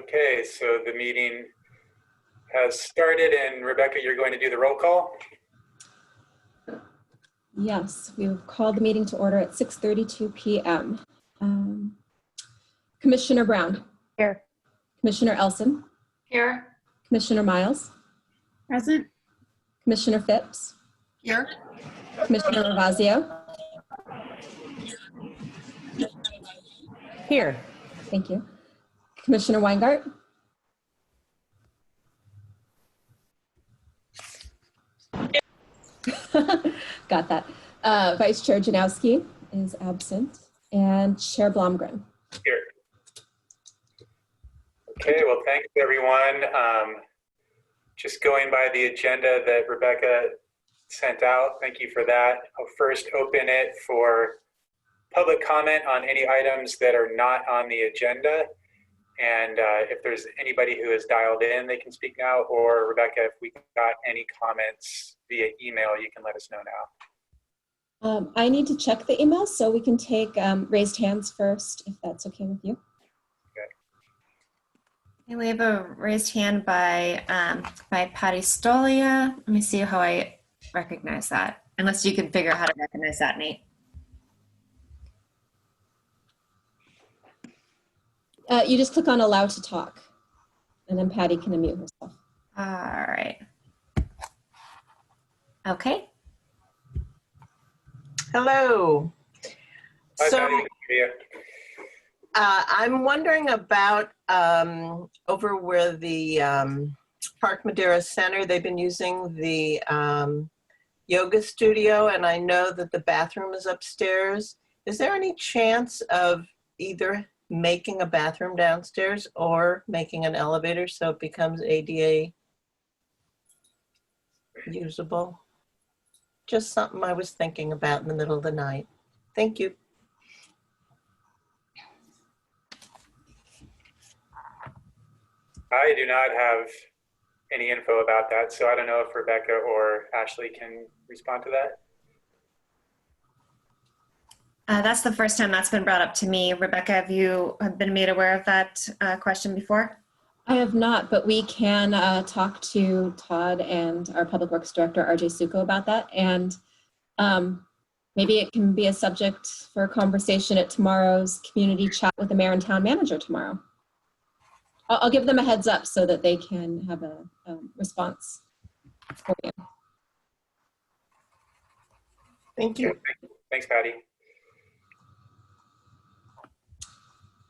Okay, so the meeting has started, and Rebecca, you're going to do the roll call? Yes, we've called the meeting to order at 6:32 p.m. Commissioner Brown. Here. Commissioner Elson. Here. Commissioner Miles. Present. Commissioner Phipps. Here. Commissioner Ravazio. Here. Thank you. Commissioner Weingart. Got that. Vice Chair Janowski is absent, and Chair Blomgren. Here. Okay, well, thanks everyone. Just going by the agenda that Rebecca sent out, thank you for that. I'll first open it for public comment on any items that are not on the agenda. And if there's anybody who has dialed in, they can speak now, or Rebecca, if we got any comments via email, you can let us know now. I need to check the emails, so we can take raised hands first, if that's okay with you. Okay. Okay, we have a raised hand by Patty Stolia. Let me see how I recognize that. Unless you can figure out how to recognize that, Nate. You just click on allow to talk, and then Patty can unmute herself. All right. Okay. Hello. Hi, So Patty. Yeah. I'm wondering about over where the Park Madera Center, they've been using the yoga studio, and I know that the bathroom is upstairs. Is there any chance of either making a bathroom downstairs or making an elevator so it becomes ADA usable? Just something I was thinking about in the middle of the night. Thank you. I do not have any info about that, so I don't know if Rebecca or Ashley can respond to that. That's the first time that's been brought up to me. Rebecca, have you been made aware of that question before? I have not, but we can talk to Todd and our Public Works Director, RJ Suko, about that. And maybe it can be a subject for a conversation at tomorrow's community chat with the mayor and town manager tomorrow. I'll give them a heads up so that they can have a response for you. Thank you. Thanks, Patty.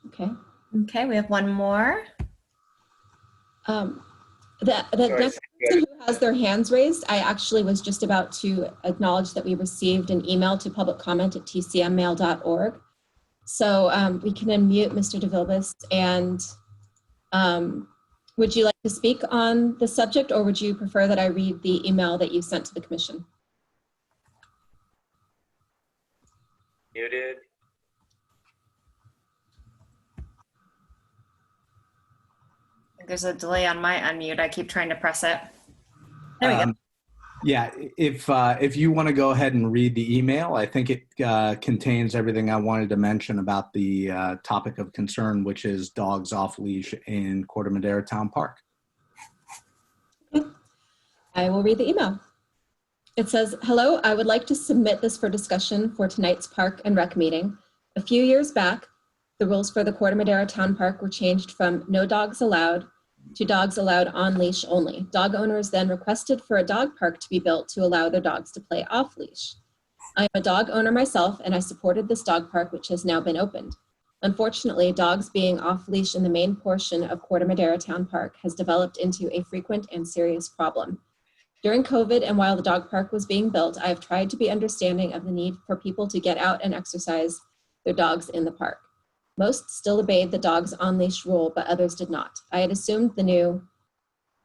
Okay. Okay, we have one more. The next person who has their hands raised, I actually was just about to acknowledge that we received an email to public comment at tcmmail.org. So we can unmute Mr. DeVilbiss, and would you like to speak on the subject, or would you prefer that I read the email that you sent to the commission? Muted. There's a delay on my unmute. I keep trying to press it. There we go. Yeah, if you want to go ahead and read the email, I think it contains everything I wanted to mention about the topic of concern, which is dogs off leash in Corte Madera Town Park. Okay. I will read the email. It says, hello, I would like to submit this for discussion for tonight's Park and Rec meeting. A few years back, the rules for the Corte Madera Town Park were changed from no dogs allowed to dogs allowed on leash only. Dog owners then requested for a dog park to be built to allow their dogs to play off leash. I am a dog owner myself, and I supported this dog park, which has now been opened. Unfortunately, dogs being off leash in the main portion of Corte Madera Town Park has developed into a frequent and serious problem. During COVID and while the dog park was being built, I have tried to be understanding of the need for people to get out and exercise their dogs in the park. Most still obeyed the dogs on leash rule, but others did not. I had assumed the new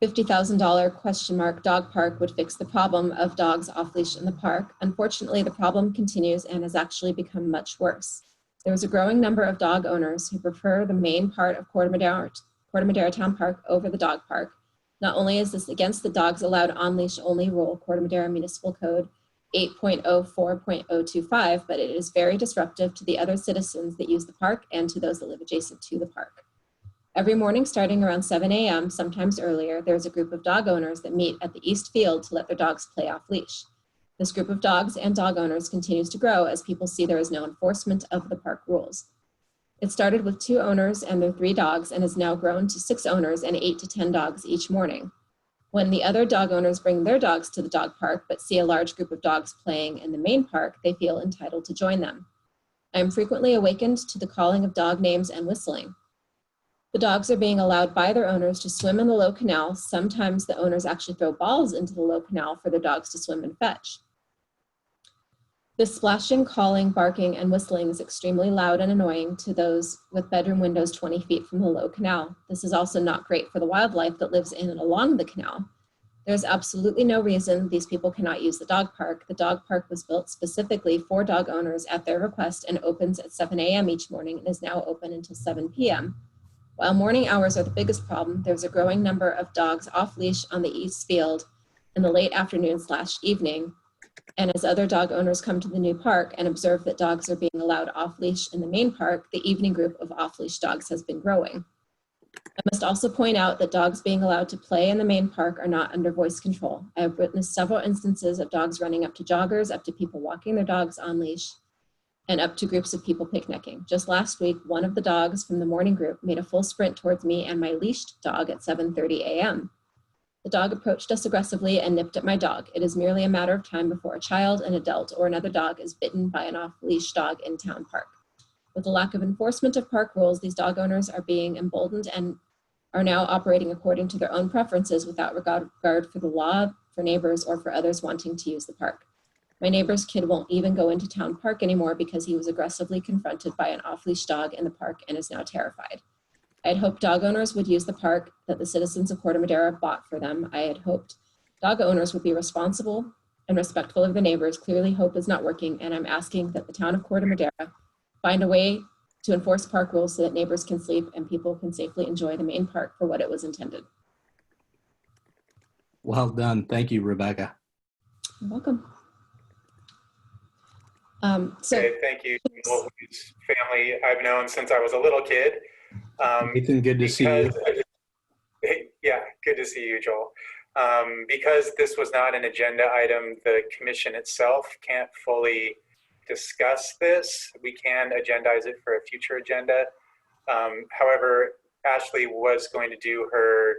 $50,000 dog park would fix the problem of dogs off leash in the park. Unfortunately, the problem continues and has actually become much worse. There is a growing number of dog owners who prefer the main part of Corte Madera Town Park over the dog park. Not only is this against the dogs allowed on leash only rule, Corte Madera Municipal Code 8.04.025, but it is very disruptive to the other citizens that use the park and to those that live adjacent to the park. Every morning starting around 7 a.m., sometimes earlier, there's a group of dog owners that meet at the East Field to let their dogs play off leash. This group of dogs and dog owners continues to grow as people see there is no enforcement of the park rules. It started with 2 owners and their 3 dogs and has now grown to 6 owners and 8 to 10 dogs each morning. When the other dog owners bring their dogs to the dog park but see a large group of dogs playing in the main park, they feel entitled to join them. I am frequently awakened to the calling of dog names and whistling. The dogs are being allowed by their owners to swim in the low canal. Sometimes the owners actually throw balls into the low canal for their dogs to swim and fetch. This splashing, calling, barking, and whistling is extremely loud and annoying to those with bedroom windows 20 feet from the low canal. This is also not great for the wildlife that lives in and along the canal. There's absolutely no reason these people cannot use the dog park. The dog park was built specifically for dog owners at their request and opens at 7 a.m. each morning and is now open until 7 p.m. While morning hours are the biggest problem, there's a growing number of dogs off leash on the East Field in the late afternoon/evening. And as other dog owners come to the new park and observe that dogs are being allowed off leash in the main park, the evening group of off leash dogs has been growing. I must also point out that dogs being allowed to play in the main park are not under voice control. I have witnessed several instances of dogs running up to joggers, up to people walking their dogs on leash, and up to groups of people picnicking. Just last week, one of the dogs from the morning group made a full sprint towards me and my leashed dog at 7:30 a.m. The dog approached us aggressively and nipped at my dog. It is merely a matter of time before a child, an adult, or another dog is bitten by an off-leash dog in town park. With the lack of enforcement of park rules, these dog owners are being emboldened and are now operating according to their own preferences without regard for the law, for neighbors, or for others wanting to use the park. My neighbor's kid won't even go into town park anymore because he was aggressively confronted by an off-leash dog in the park and is now terrified. I had hoped dog owners would use the park that the citizens of Corte Madera bought for them. I had hoped dog owners would be responsible and respectful of their neighbors. Clearly, hope is not working, and I'm asking that the town of Corte Madera find a way to enforce park rules so that neighbors can sleep and people can safely enjoy the main park for what it was intended. Well done. Thank you, Rebecca. You're welcome. Okay, thank you. Well, whose family I've known since I was a little kid. Nathan, good to see you. Yeah, good to see you, Joel. Because this was not an agenda item, the commission itself can't fully discuss this. We can agendize it for a future agenda. However, Ashley was going to do her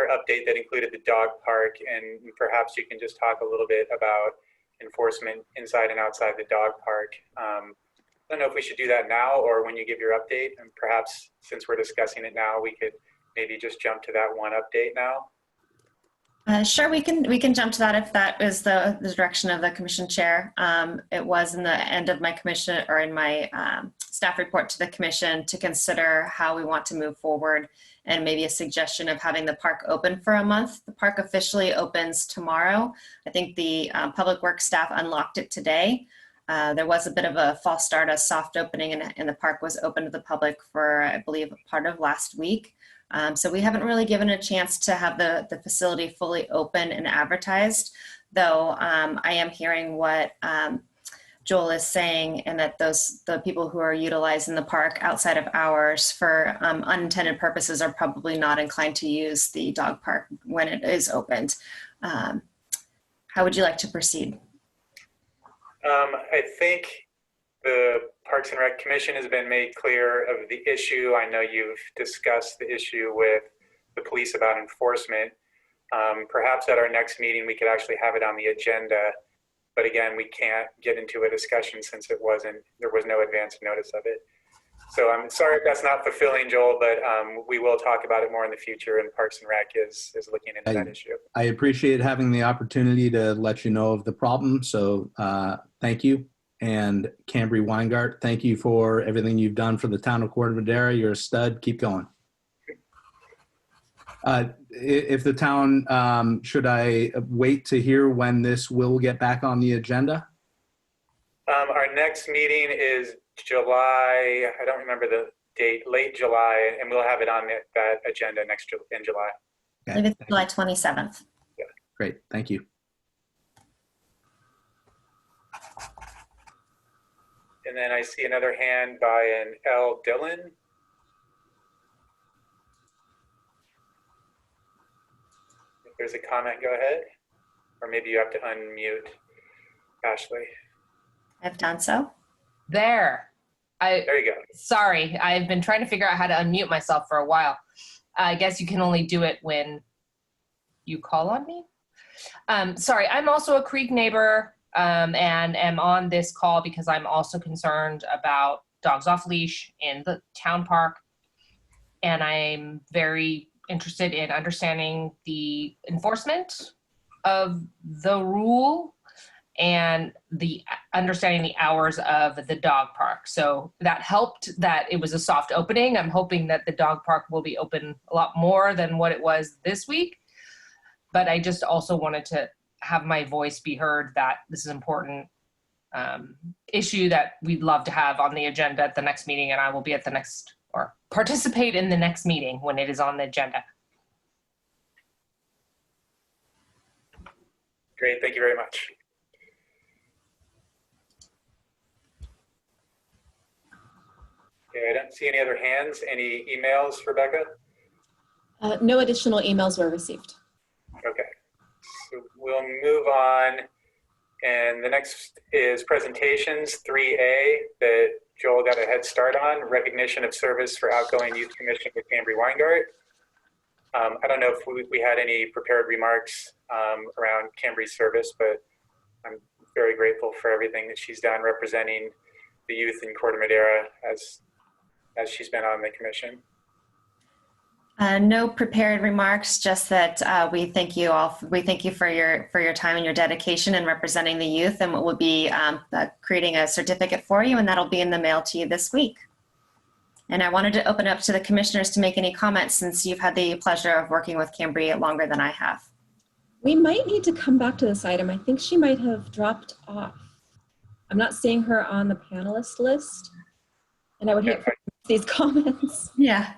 update that included the dog park, and perhaps you can just talk a little bit about enforcement inside and outside the dog park. I don't know if we should do that now or when you give your update, and perhaps since we're discussing it now, we could maybe just jump to that one update now. Sure, we can jump to that if that is the direction of the commission chair. It was in the end of my commission or in my staff report to the commission to consider how we want to move forward and maybe a suggestion of having the park open for a month. The park officially opens tomorrow. I think the public works staff unlocked it today. There was a bit of a false start, a soft opening, and the park was open to the public for, I believe, part of last week. So we haven't really given a chance to have the facility fully open and advertised, though I am hearing what Joel is saying, and that the people who are utilizing the park outside of hours for unintended purposes are probably not inclined to use the dog park when it is opened. How would you like to proceed? I think the Parks and Rec Commission has been made clear of the issue. I know you've discussed the issue with the police about enforcement. Perhaps at our next meeting, we could actually have it on the agenda. But again, we can't get into a discussion since there was no advance notice of it. So I'm sorry if that's not fulfilling, Joel, but we will talk about it more in the future, and Parks and Rec is looking into that issue. I appreciate having the opportunity to let you know of the problem. So thank you. And Cambry Weingart, thank you for everything you've done for the town of Corte Madera. You're a stud. Keep going. If the town, should I wait to hear when this will get back on the agenda? Our next meeting is July, I don't remember the date, late July, and we'll have it on that agenda in July. I believe it's July 27th. Yeah. Great. Thank you. And then I see another hand by an L. Dillon. there's a comment, go ahead. Or maybe you have to unmute Ashley. I've done so. There. There you go. Sorry, I've been trying to figure out how to unmute myself for a while. I guess you can only do it when you call on me. Sorry, I'm also a Creek neighbor and am on this call because I'm also concerned about dogs off leash in the town park. And I'm very interested in understanding the enforcement of the rule and the understanding the hours of the dog park. So that helped that it was a soft opening. I'm hoping that the dog park will be open a lot more than what it was this week. But I just also wanted to have my voice be heard that this is an important issue that we'd love to have on the agenda at the next meeting, and I will be at the next, or participate in the next meeting when it is on the agenda. Great, thank you very much. Okay, I don't see any other hands. Any emails, Rebecca? No additional emails were received. Okay, so we'll move on. And the next is presentations, 3A, that Joel got a head start on, recognition of service for outgoing youth commission with Cambry Weingart. I don't know if we had any prepared remarks around Cambry's service, but I'm very grateful for everything that she's done representing the youth in Corte Madera as she's been on the commission. No prepared remarks, just that we thank you all. We thank you for your time and your dedication in representing the youth, and we'll be creating a certificate for you, and that'll be in the mail to you this week. And I wanted to open up to the commissioners to make any comments, since you've had the pleasure of working with Cambry longer than I have. We might need to come back to this item. I think she might have dropped off. I'm not seeing her on the panelist list, and I would hate for these comments. Yeah.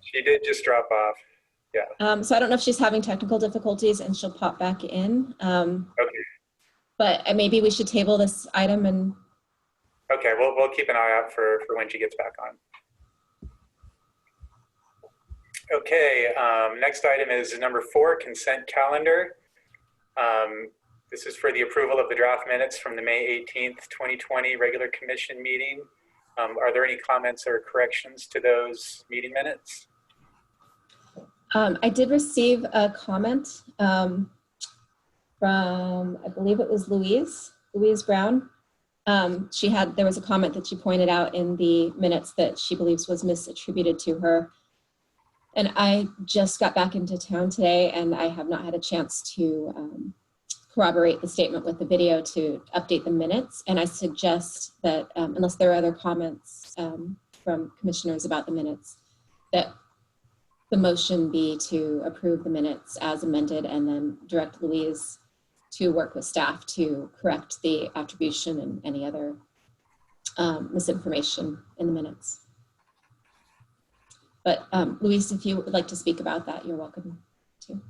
She did just drop off. Yeah. So I don't know if she's having technical difficulties and she'll pop back in. Okay. But maybe we should table this item and. Okay, we'll keep an eye out for when she gets back on. Okay, next item is number 4, consent calendar. This is for the approval of the draft minutes from the May 18th, 2020 regular commission meeting. Are there any comments or corrections to those meeting minutes? I did receive a comment from, I believe it was Louise Brown. There was a comment that she pointed out in the minutes that she believes was misattributed to her. And I just got back into town today, and I have not had a chance to corroborate the statement with the video to update the minutes. And I suggest that unless there are other comments from commissioners about the minutes, that the motion be to approve the minutes as amended, and then direct Louise to work with staff to correct the attribution and any other misinformation in the minutes. But Louise, if you would like to speak about that, you're welcome to.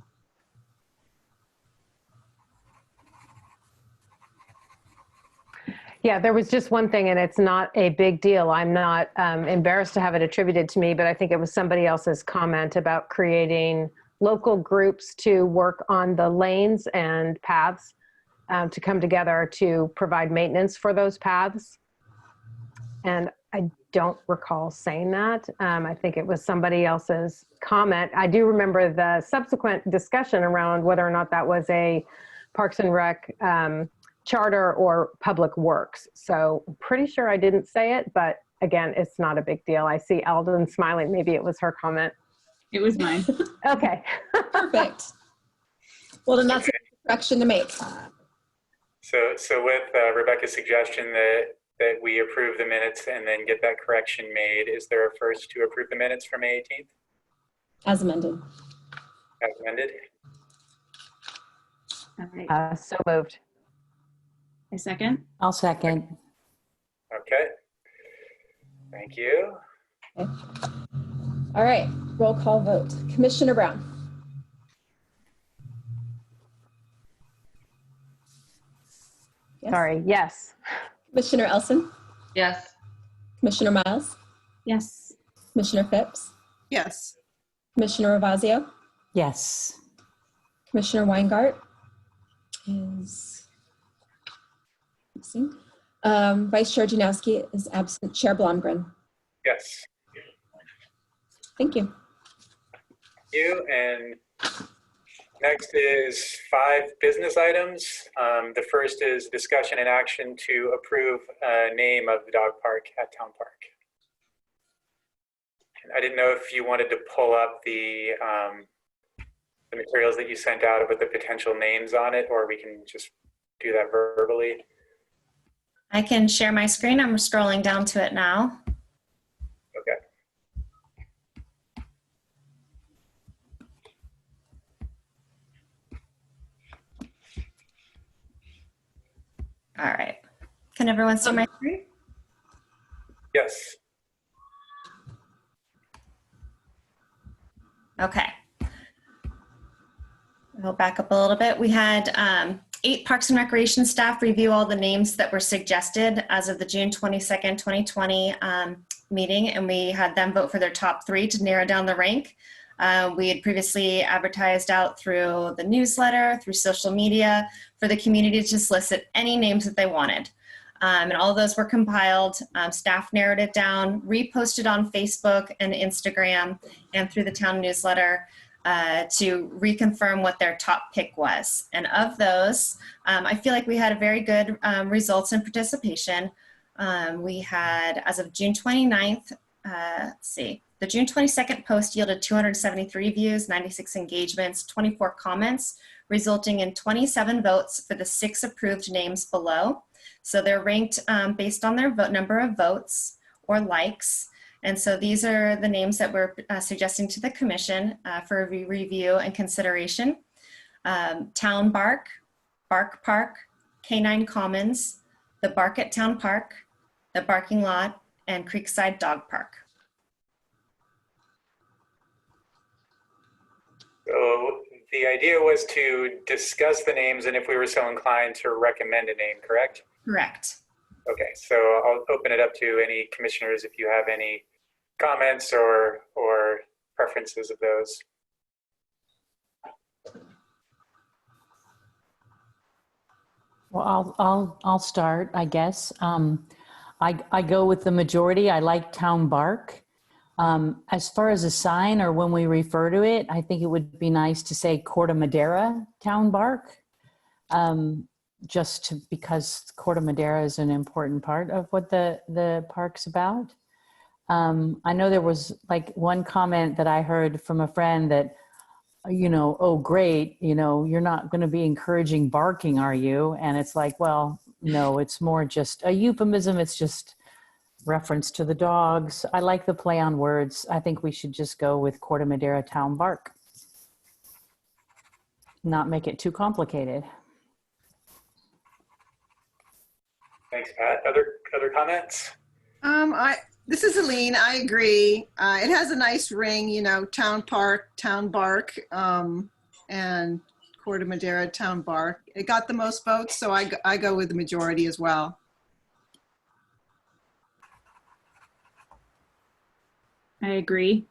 Yeah, there was just one thing, and it's not a big deal. I'm not embarrassed to have it attributed to me, but I think it was somebody else's comment about creating local groups to work on the lanes and paths to come together to provide maintenance for those paths. And I don't recall saying that. I think it was somebody else's comment. I do remember the subsequent discussion around whether or not that was a Parks and Rec charter or public works. So I'm pretty sure I didn't say it, but again, it's not a big deal. I see Alden smiling. Maybe it was her comment. It was mine. Okay. Perfect. Well, then that's a correction to make. So with Rebecca's suggestion that we approve the minutes and then get that correction made, is there a first to approve the minutes for May 18th? As amended. As amended? All right. So moved. A second. I'll second. Okay. Thank you. Okay. All right, roll call vote. Commissioner Brown. Yes. Sorry. Yes. Commissioner Elson. Yes. Commissioner Miles. Yes. Commissioner Phipps. Yes. Commissioner Ravazio. Yes. Commissioner Weingart is missing. Vice Chair Janowski is absent. Chair Blomgren. Yes. Thank you. You. And next is 5 business items. The first is discussion and action to approve a name of the dog park at Town Park. And I didn't know if you wanted to pull up the materials that you sent out with the potential names on it, or we can just do that verbally. I can share my screen. I'm scrolling down to it now. Okay. All right. Can everyone see my screen? Yes. Okay. We'll back up a little bit. We had 8 Parks and Recreation staff review all the names that were suggested as of the June 22nd, 2020 meeting, and we had them vote for their top 3 to narrow down the rank. We had previously advertised out through the newsletter, through social media, for the community to solicit any names that they wanted. And all of those were compiled. Staff narrowed it down, reposted on Facebook and Instagram and through the town newsletter to reconfirm what their top pick was. And of those, I feel like we had a very good results and participation. We had, as of June 29th, let's see, the June 22nd post yielded 273 views, 96 engagements, 24 comments, resulting in 27 votes for the 6 approved names below. So they're ranked based on their number of votes or likes. And so these are the names that we're suggesting to the commission for review and consideration. Town Bark, Bark Park, Canine Commons, the Bark at Town Park, the Barking Lot, and Creekside Dog Park. So the idea was to discuss the names and if we were so inclined to recommend a name, correct? Correct. Okay, so I'll open it up to any commissioners if you have any comments or preferences of those. Well, I'll start, I guess. I go with the majority. I like Town Bark. As far as a sign or when we refer to it, I think it would be nice to say Corte Madera Town Bark, because Corte Madera is an important part of what the park's about. I know there was like one comment that I heard from a friend that, oh, great, you're not going to be encouraging barking, are you? And it's like, well, no, it's more just a euphemism. It's just reference to the dogs. I like the play on words. I think we should just go with Corte Madera Town Bark. Not make it too complicated. Thanks, Pat. Other comments? This is Aline. I agree. It has a nice ring, Town Park, Town Bark, and Corte Madera Town Bark. It got the most votes, so I go with the majority as well. I agree.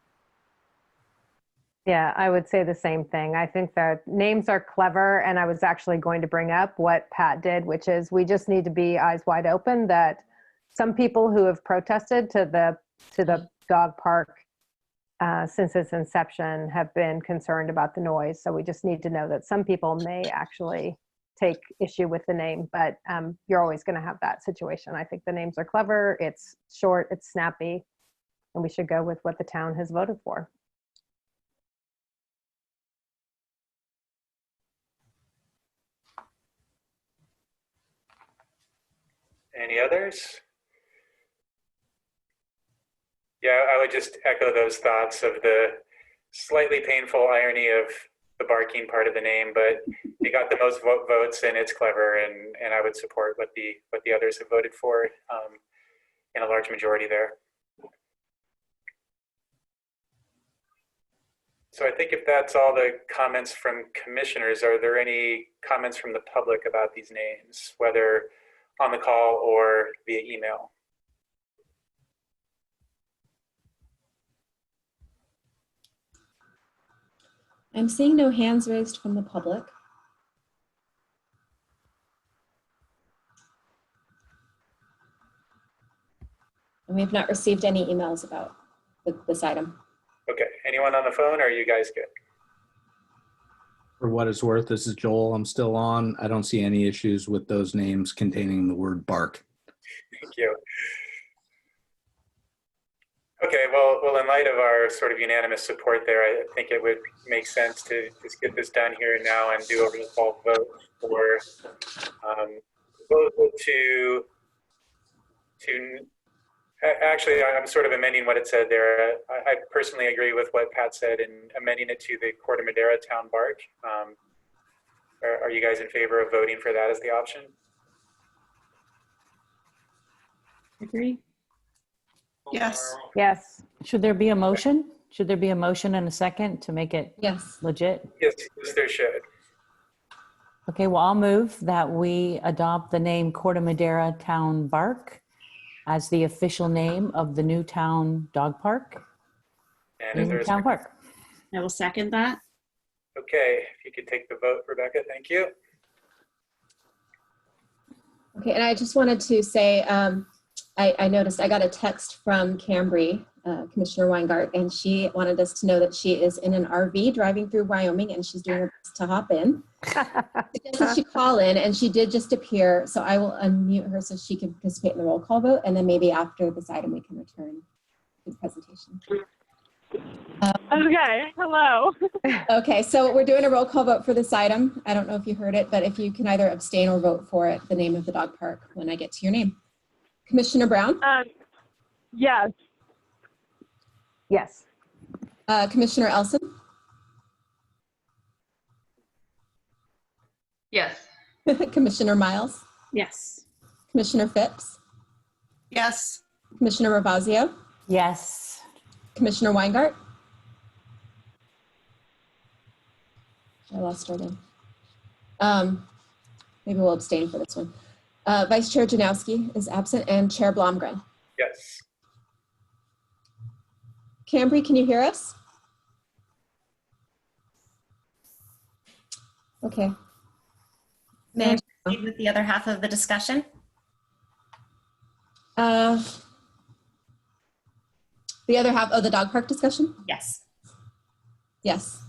Yeah, I would say the same thing. I think the names are clever, and I was actually going to bring up what Pat did, which is we just need to be eyes wide open that some people who have protested to the dog park since its inception have been concerned about the noise. So we just need to know that some people may actually take issue with the name, but you're always going to have that situation. I think the names are clever, it's short, it's snappy, and we should go with what the town has voted for. Any others? Yeah, I would just echo those thoughts of the slightly painful irony of the barking part of the name, but you got the most votes and it's clever, and I would support what the others have voted for in a large majority there. So I think if that's all the comments from commissioners, are there any comments from the public about these names, whether on the call or via email? I'm seeing no hands raised from the public. And we have not received any emails about this item. Okay, anyone on the phone, or are you guys good? For what it's worth, this is Joel. I'm still on. I don't see any issues with those names containing the word bark. Thank you. Okay, well, in light of our sort of unanimous support there, I think it would make sense to just get this done here and now and do a roll call vote for proposal to actually, I'm sort of amending what it said there. I personally agree with what Pat said and amending it to the Corte Madera Town Bark. Are you guys in favor of voting for that as the option? Agree. Yes. Yes. Should there be a motion? Should there be a motion and a second to make it Yes. legit? Yes, there should. Okay, well, I'll move that we adopt the name Corte Madera Town Bark as the official name of the new town dog park And is in there a Town second? Park. I will second that. Okay, if you could take the vote, Rebecca, thank you. Okay, and I just wanted to say, I noticed I got a text from Cambry, Commissioner Weingart, and she wanted us to know that she is in an RV driving through Wyoming and she's doing her best to hop in. Suggested she call in, and she did just appear, so I will unmute her so she can participate in the roll call vote, and then maybe after this item we can return to the presentation. Okay, hello. Okay, so we're doing a roll call vote for this item. I don't know if you heard it, but if you can either abstain or vote for it, the name of the dog park, when I get to your name. Commissioner Brown? Yes. Yes. Commissioner Elson? Yes. Commissioner Miles? Yes. Commissioner Phipps? Yes. Commissioner Ravazio? Yes. Commissioner Weingart? I lost her again. Maybe we'll abstain for this one. Vice Chair Janowski is absent, and Chair Blomgren. Yes. Cambry, can you hear us? Okay. May I proceed with the other half of the discussion? The other half of the dog park discussion? Yes. Yes.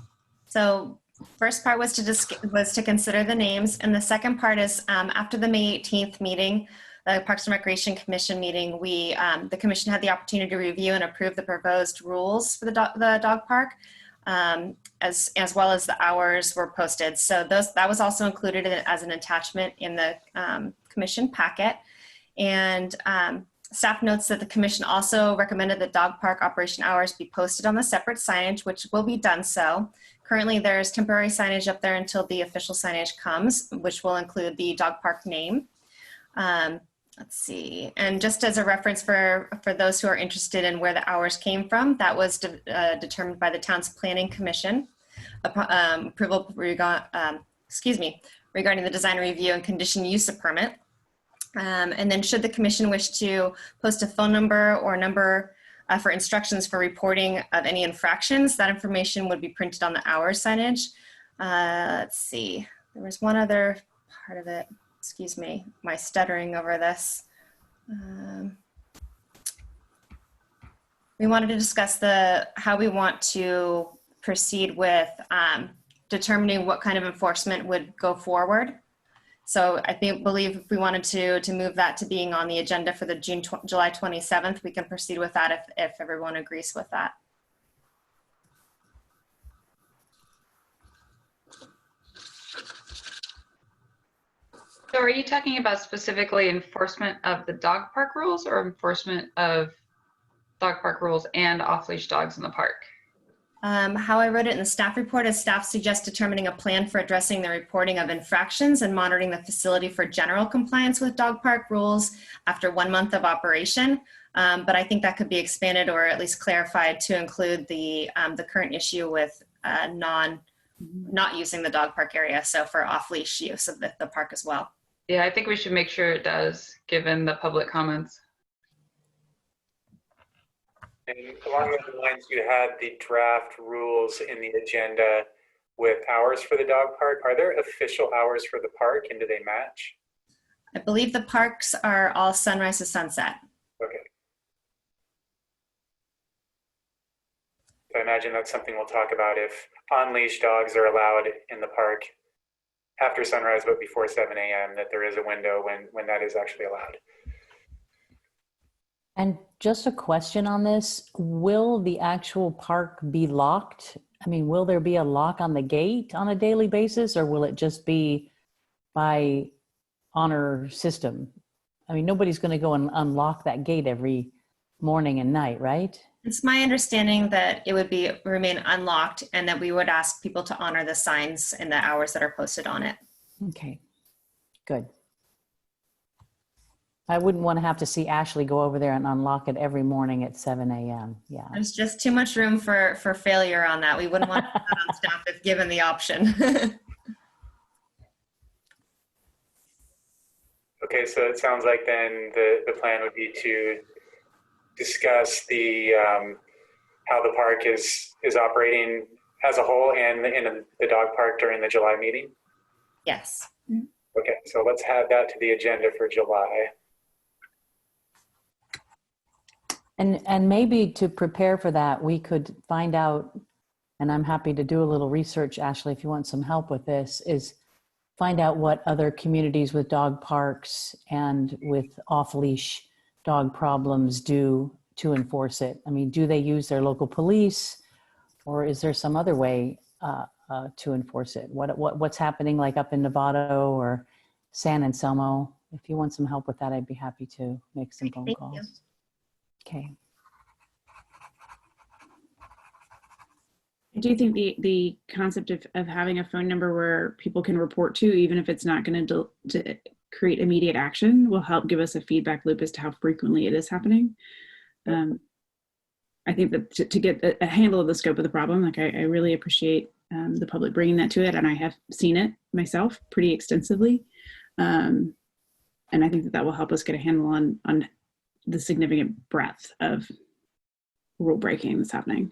So first part was to consider the names, and the second part is after the May 18th meeting, the Parks and Recreation Commission meeting, the commission had the opportunity to review and approve the proposed rules for the dog park, as well as the hours were posted. So that was also included as an attachment in the commission packet. And staff notes that the commission also recommended that dog park operation hours be posted on the separate signage, which will be done so. Currently, there's temporary signage up there until the official signage comes, which will include the dog park name. Let's see. And just as a reference for those who are interested in where the hours came from, that was determined by the town's planning commission. Approval regarding the design review and condition use of permit. And then should the commission wish to post a phone number or number for instructions for reporting of any infractions, that information would be printed on the hours signage. Let's see, there was one other part of it. Excuse me, my stuttering over this. We wanted to discuss how we want to proceed with determining what kind of enforcement would go forward. So I believe if we wanted to move that to being on the agenda for the July 27th, we can proceed with that if everyone agrees with that. So are you talking about specifically enforcement of the dog park rules or enforcement of dog park rules and off-leash dogs in the park? How I wrote it in the staff report is staff suggests determining a plan for addressing the reporting of infractions and monitoring the facility for general compliance with dog park rules after 1 month of operation. But I think that could be expanded or at least clarified to include the current issue with not using the dog park area. So for off-leash use of the park as well. Yeah, I think we should make sure it does, given the public comments. And along those lines, you had the draft rules in the agenda. with hours for the dog park. Are there official hours for the park, and do they match? I believe the parks are all sunrise to sunset. Okay. So I imagine that's something we'll talk about if on-leash dogs are allowed in the park after sunrise but before 7 a.m., that there is a window when that is actually allowed. And just a question on this, will the actual park be locked? I mean, will there be a lock on the gate on a daily basis, or will it just be by honor system? I mean, nobody's going to go and unlock that gate every morning and night, right? It's my understanding that it would remain unlocked and that we would ask people to honor the signs and the hours that are posted on it. Okay, good. I wouldn't want to have to see Ashley go over there and unlock it every morning at 7 a.m. Yeah. There's just too much room for failure on that. We wouldn't want to put that on staff if given the option. Okay, so it sounds like then the plan would be to discuss the how the park is operating as a whole and in the dog park during the July meeting? Yes. Okay, so let's add that to the agenda for July. And maybe to prepare for that, we could find out, and I'm happy to do a little research, Ashley, if you want some help with this, is find out what other communities with dog parks and with off-leash dog problems do to enforce it. I mean, do they use their local police, or is there some other way to enforce it? What's happening like up in Novato or San Anselmo? If you want some help with that, I'd be happy to make some phone calls. You. Okay. I do think the concept of having a phone number where people can report to, even if it's not going to create immediate action, will help give us a feedback loop as to how frequently it is happening. I think that to get a handle of the scope of the problem, like I really appreciate the public bringing that to it, and I have seen it myself pretty extensively. And I think that will help us get a handle on the significant breadth of rule breaking that's happening.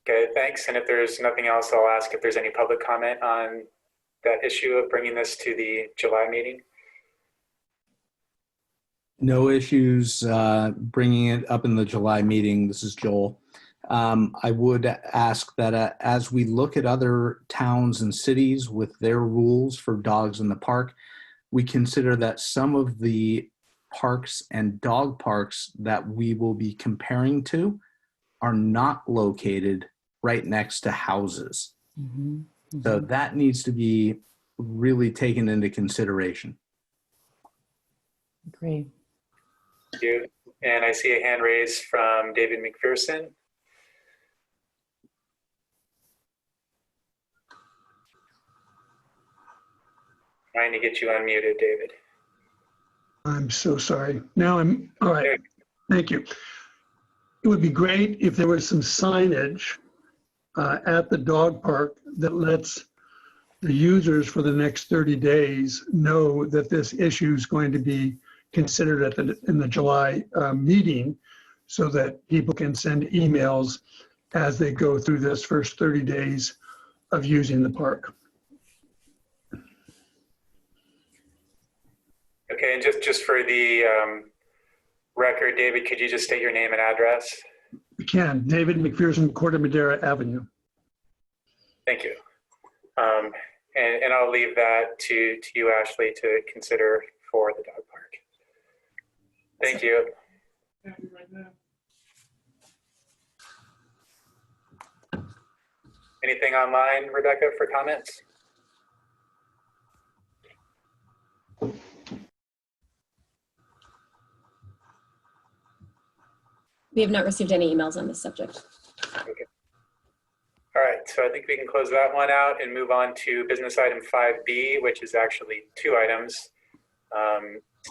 Okay, thanks. And if there's nothing else, I'll ask if there's any public comment on that issue of bringing this to the July meeting. No issues bringing it up in the July meeting. This is Joel. I would ask that as we look at other towns and cities with their rules for dogs in the park, we consider that some of the parks and dog parks that we will be comparing to are not located right next to houses. Mm-hmm. Mm-hmm. So that needs to be really taken into consideration. Agree. Thank you. And I see a hand raised from David McPherson. Trying to get you unmuted, David. I'm so sorry. Now I'm, all right. Thank you. It would be great if there was some signage at the dog park that lets the users for the next 30 days know that this issue is going to be considered in the July meeting, so that people can send emails as they go through this first 30 days of using the park. Okay, and just for the record, David, could you just state your name and address? We can. David McPherson, Corte Madera Avenue. Thank you. And I'll leave that to you, Ashley, to consider for the dog park. Thank you. Anything online, Rebecca, for comments? We have not received any emails on this subject. Okay. All right, so I think we can close that one out and move on to business item 5B, which is actually two items.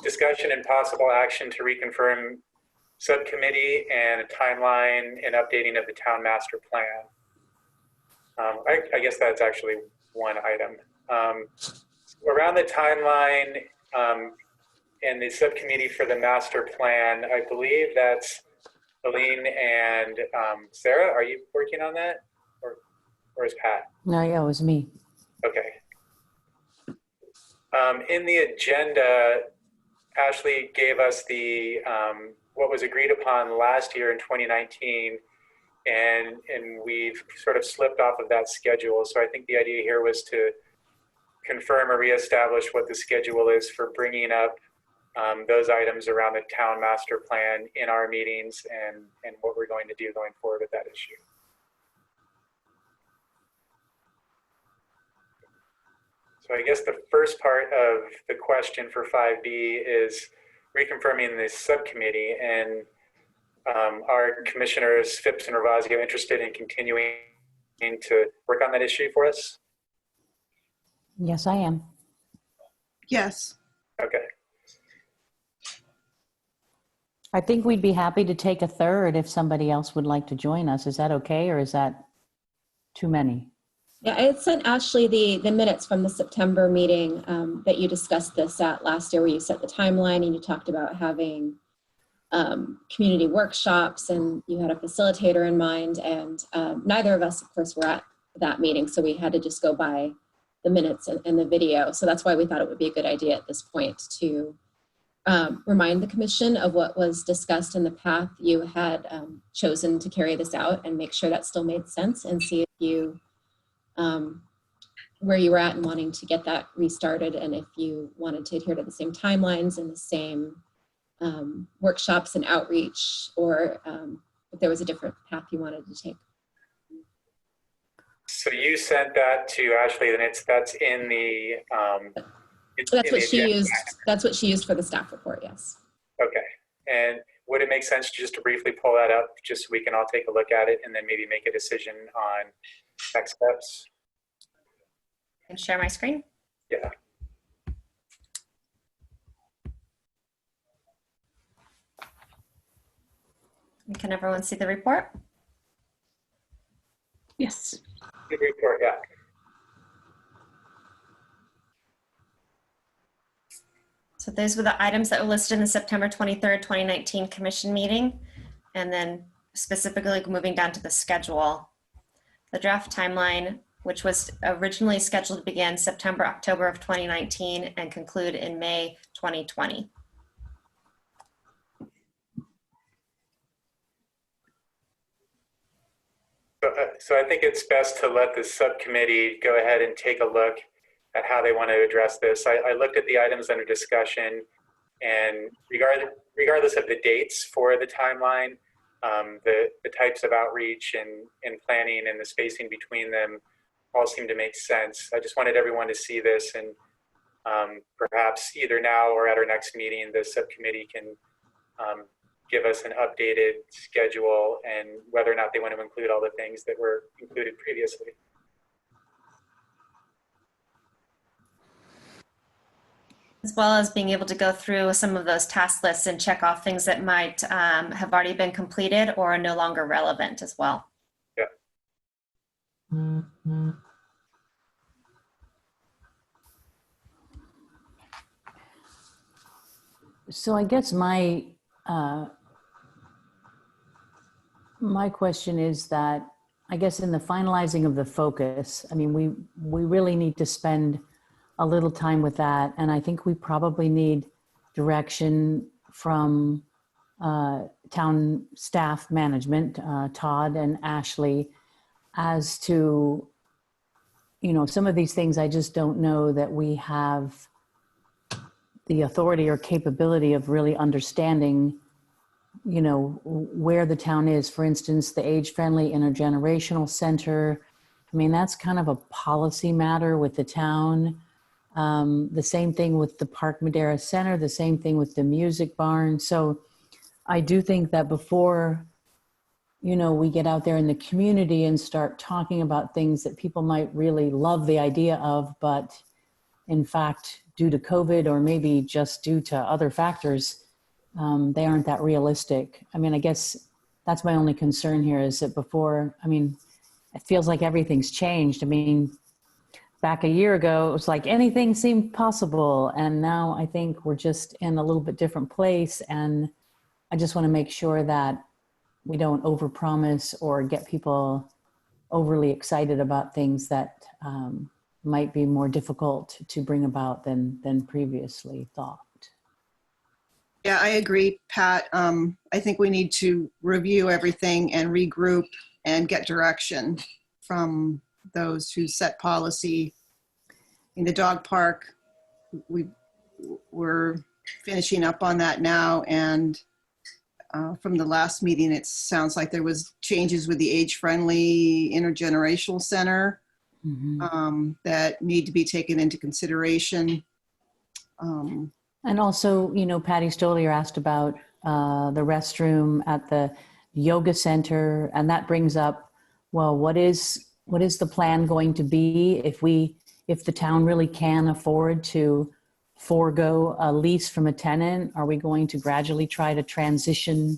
Discussion and possible action to reconfirm subcommittee and a timeline and updating of the town master plan. I guess that's actually one item. Around the timeline and the subcommittee for the master plan, I believe that's Aline and Sarah, are you working on that? Or is Pat? No, yeah, it was me. Okay. In the agenda, Ashley gave us the what was agreed upon last year in 2019, and we've sort of slipped off of that schedule. So I think the idea here was to confirm or reestablish what the schedule is for bringing up those items around the town master plan in our meetings, and what we're going to do going forward with that issue. So I guess the first part of the question for 5B is reconfirming the subcommittee, and are commissioners Phipps and Ravazio interested in continuing to work on that issue for us? Yes, I am. Yes. Okay. I think we'd be happy to take a third if somebody else would like to join us. Is that okay, or is that too many? Yeah, I had sent Ashley the minutes from the September meeting that you discussed this at last year, where you set the timeline and you talked about having community workshops, and you had a facilitator in mind, and neither of us, of course, were at that meeting, so we had to just go by the minutes and the video. So that's why we thought it would be a good idea at this point to remind the commission of what was discussed in the path you had chosen to carry this out, and make sure that still made sense, and see if you where you were at and wanting to get that restarted, and if you wanted to adhere to the same timelines and the same workshops and outreach, or if there was a different path you wanted to take. So you sent that to Ashley, and that's in the That's what she used. That's what she used for the staff report. Yes. Okay. And would it make sense just to briefly pull that up, just so we can all take a look at it, and then maybe make a decision on next steps? And share my screen. Yeah. Can everyone see the report? Yes. Good report, yeah. So those were the items that were listed in the September 23rd, 2019 commission meeting. And then specifically moving down to the schedule. The draft timeline, which was originally scheduled to begin September, October of 2019 and conclude in May 2020. So I think it's best to let the subcommittee go ahead and take a look at how they want to address this. I looked at the items under discussion, and regardless of the dates for the timeline, the types of outreach and planning and the spacing between them all seem to make sense. I just wanted everyone to see this, and perhaps either now or at our next meeting, the subcommittee can give us an updated schedule and whether or not they want to include all the things that were included previously. As well as being able to go through some of those task lists and check off things that might have already been completed or are no longer relevant as well. Yeah. Mm-hmm. So I guess my question is that, I guess in the finalizing of the focus, I mean, we really need to spend a little time with that. And I think we probably need direction from town staff management, Todd and Ashley, as to, you know, some of these things I just don't know that we have the authority or capability of really understanding, you know, where the town is. For instance, the age-friendly intergenerational center. I mean, that's kind of a policy matter with the town. The same thing with the Park Madera Center, the same thing with the music barn. So I do think that before, you know, we get out there in the community and start talking about things that people might really love the idea of, but in fact, due to COVID or maybe just due to other factors, they aren't that realistic. I mean, I guess that's my only concern here, is that before, I mean, it feels like everything's changed. I mean, back a year ago, it was like anything seemed possible. And now I think we're just in a little bit different place. And I just want to make sure that we don't overpromise or get people overly excited about things that might be more difficult to bring about than previously thought. Yeah, I agree, Pat. I think we need to review everything and regroup and get direction from those who set policy. In the dog park, we're finishing up on that now, and from the last meeting, it sounds like there was changes with the age-friendly intergenerational center that need to be taken into consideration. And also, you know, Patty Stolier asked about the restroom at the yoga center, and that brings up, well, what is the plan going to be if the town really can afford to forego a lease from a tenant? Are we going to gradually try to transition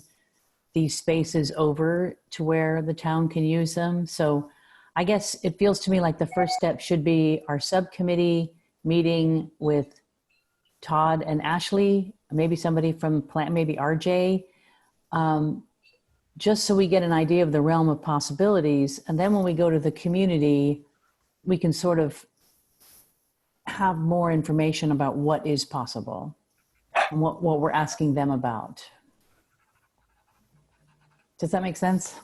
these spaces over to where the town can use them? So I guess it feels to me like the first step should be our subcommittee meeting with Todd and Ashley, maybe somebody from plant, maybe RJ, just so we get an idea of the realm of possibilities. And then when we go to the community, we can sort of have more information about what is possible and what we're asking them about. Does that make sense?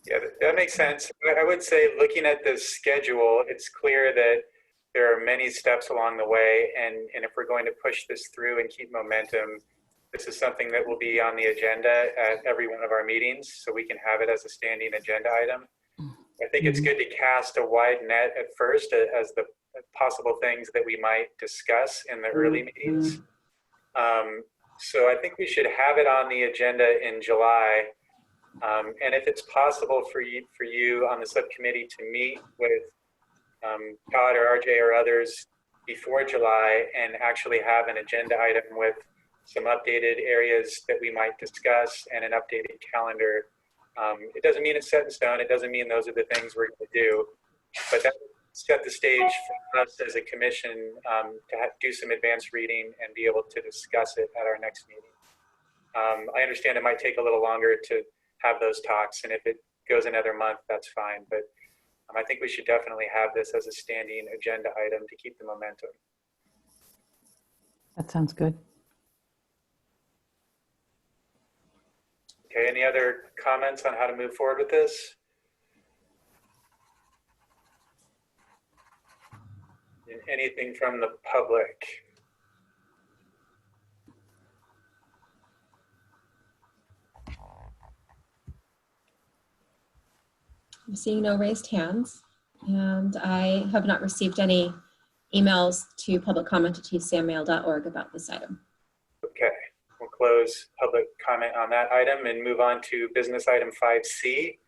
Yeah, that makes sense. I would say, looking at the schedule, it's clear that there are many steps along the way, and if we're going to push this through and keep momentum, this is something that will be on the agenda at every one of our meetings, so we can have it as a standing agenda item. I think it's good to cast a wide net at first as the possible things that we might discuss in the early meetings. So I think we should have it on the agenda in July. And if it's possible for you on the subcommittee to meet with Todd or RJ or others before July and actually have an agenda item with some updated areas that we might discuss and an updated calendar. It doesn't mean it's set in stone. It doesn't mean those are the things we're going to do, but that set the stage for us as a commission to do some advanced reading and be able to discuss it at our next meeting. I understand it might take a little longer to have those talks, and if it goes another month, that's fine. But I think we should definitely have this as a standing agenda item to keep the momentum. That sounds good. Okay, any other comments on how to move forward with this? Anything from the public? I'm seeing no raised hands, and I have not received any emails to publiccomment@tcmmail.org about this item. Okay, we'll close public comment on that item and move on to business item 5C,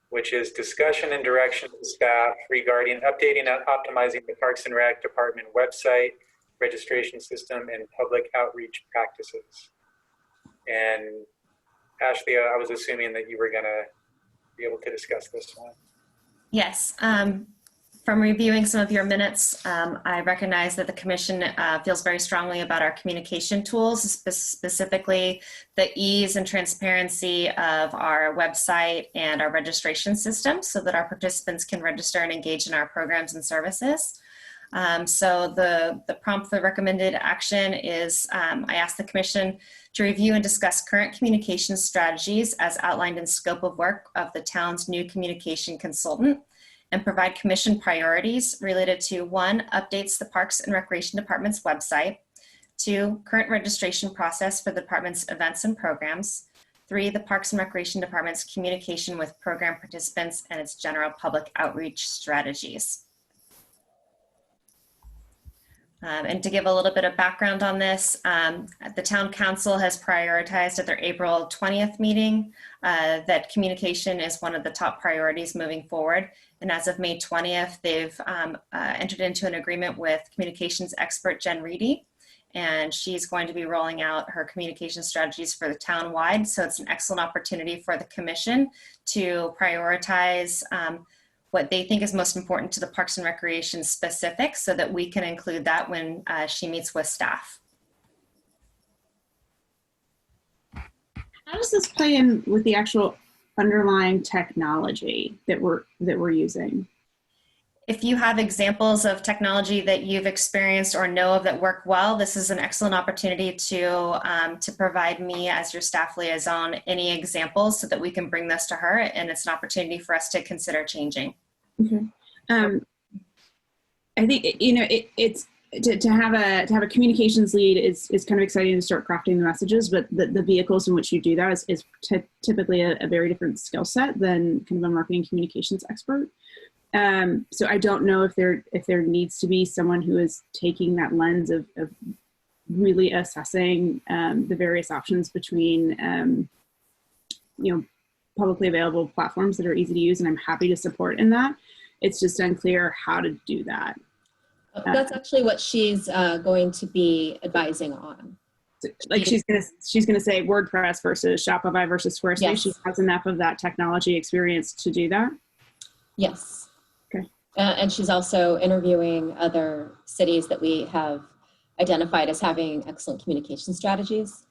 which is discussion and direction to staff regarding updating and optimizing the Parks and Rec Department website, registration system, and public outreach practices. And Ashley, I was assuming that you were gonna be able to discuss this one. Yes. From reviewing some of your minutes, I recognize that the commission feels very strongly about our communication tools, specifically the ease and transparency of our website and our registration system so that our participants can register and engage in our programs and services. So the prompt for recommended action is I asked the commission to review and discuss current communication strategies as outlined in scope of work of the town's new communication consultant, and provide commission priorities related to 1, updates the Parks and Recreation Department's website, 2, current registration process for the department's events and programs, 3, the Parks and Recreation Department's communication with program participants and its general public outreach strategies. And to give a little bit of background on this, the town council has prioritized at their April 20th meeting that communication is one of the top priorities moving forward. And as of May 20th, they've entered into an agreement with communications expert Jen Reedy, and she's going to be rolling out her communication strategies for the town-wide. So it's an excellent opportunity for the commission to prioritize what they think is most important to the Parks and Recreation specific so that we can include that when she meets with staff. How does this play in with the actual underlying technology that we're using? If you have examples of technology that you've experienced or know of that work well, this is an excellent opportunity to provide me as your staff liaison any examples so that we can bring this to her, and it's an opportunity for us to consider changing. Okay. I think it's to have a communications lead is kind of exciting to start crafting the messages, but the vehicles in which you do that is typically a very different skill set than kind of a marketing communications expert. So I don't know if there needs to be someone who is taking that lens of really assessing the various options between publicly available platforms that are easy to use, and I'm happy to support in that. It's just unclear how to do that. That's actually what she's going to be advising on. Like she's gonna say WordPress versus Shopify versus Squarespace. Yes. She has enough of that technology experience to do that. Yes. Okay. And she's also interviewing other cities that we have identified as having excellent communication strategies.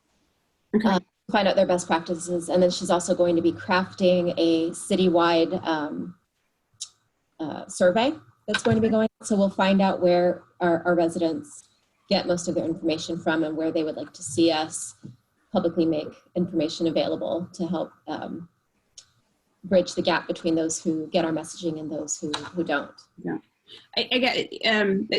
Okay. Find out their best practices, and then she's also going to be crafting a citywide survey that's going to be going. So we'll find out where our residents get most of their information from and where they would like to see us publicly make information available to help bridge the gap between those who get our messaging and those who don't. Yeah. I get it. And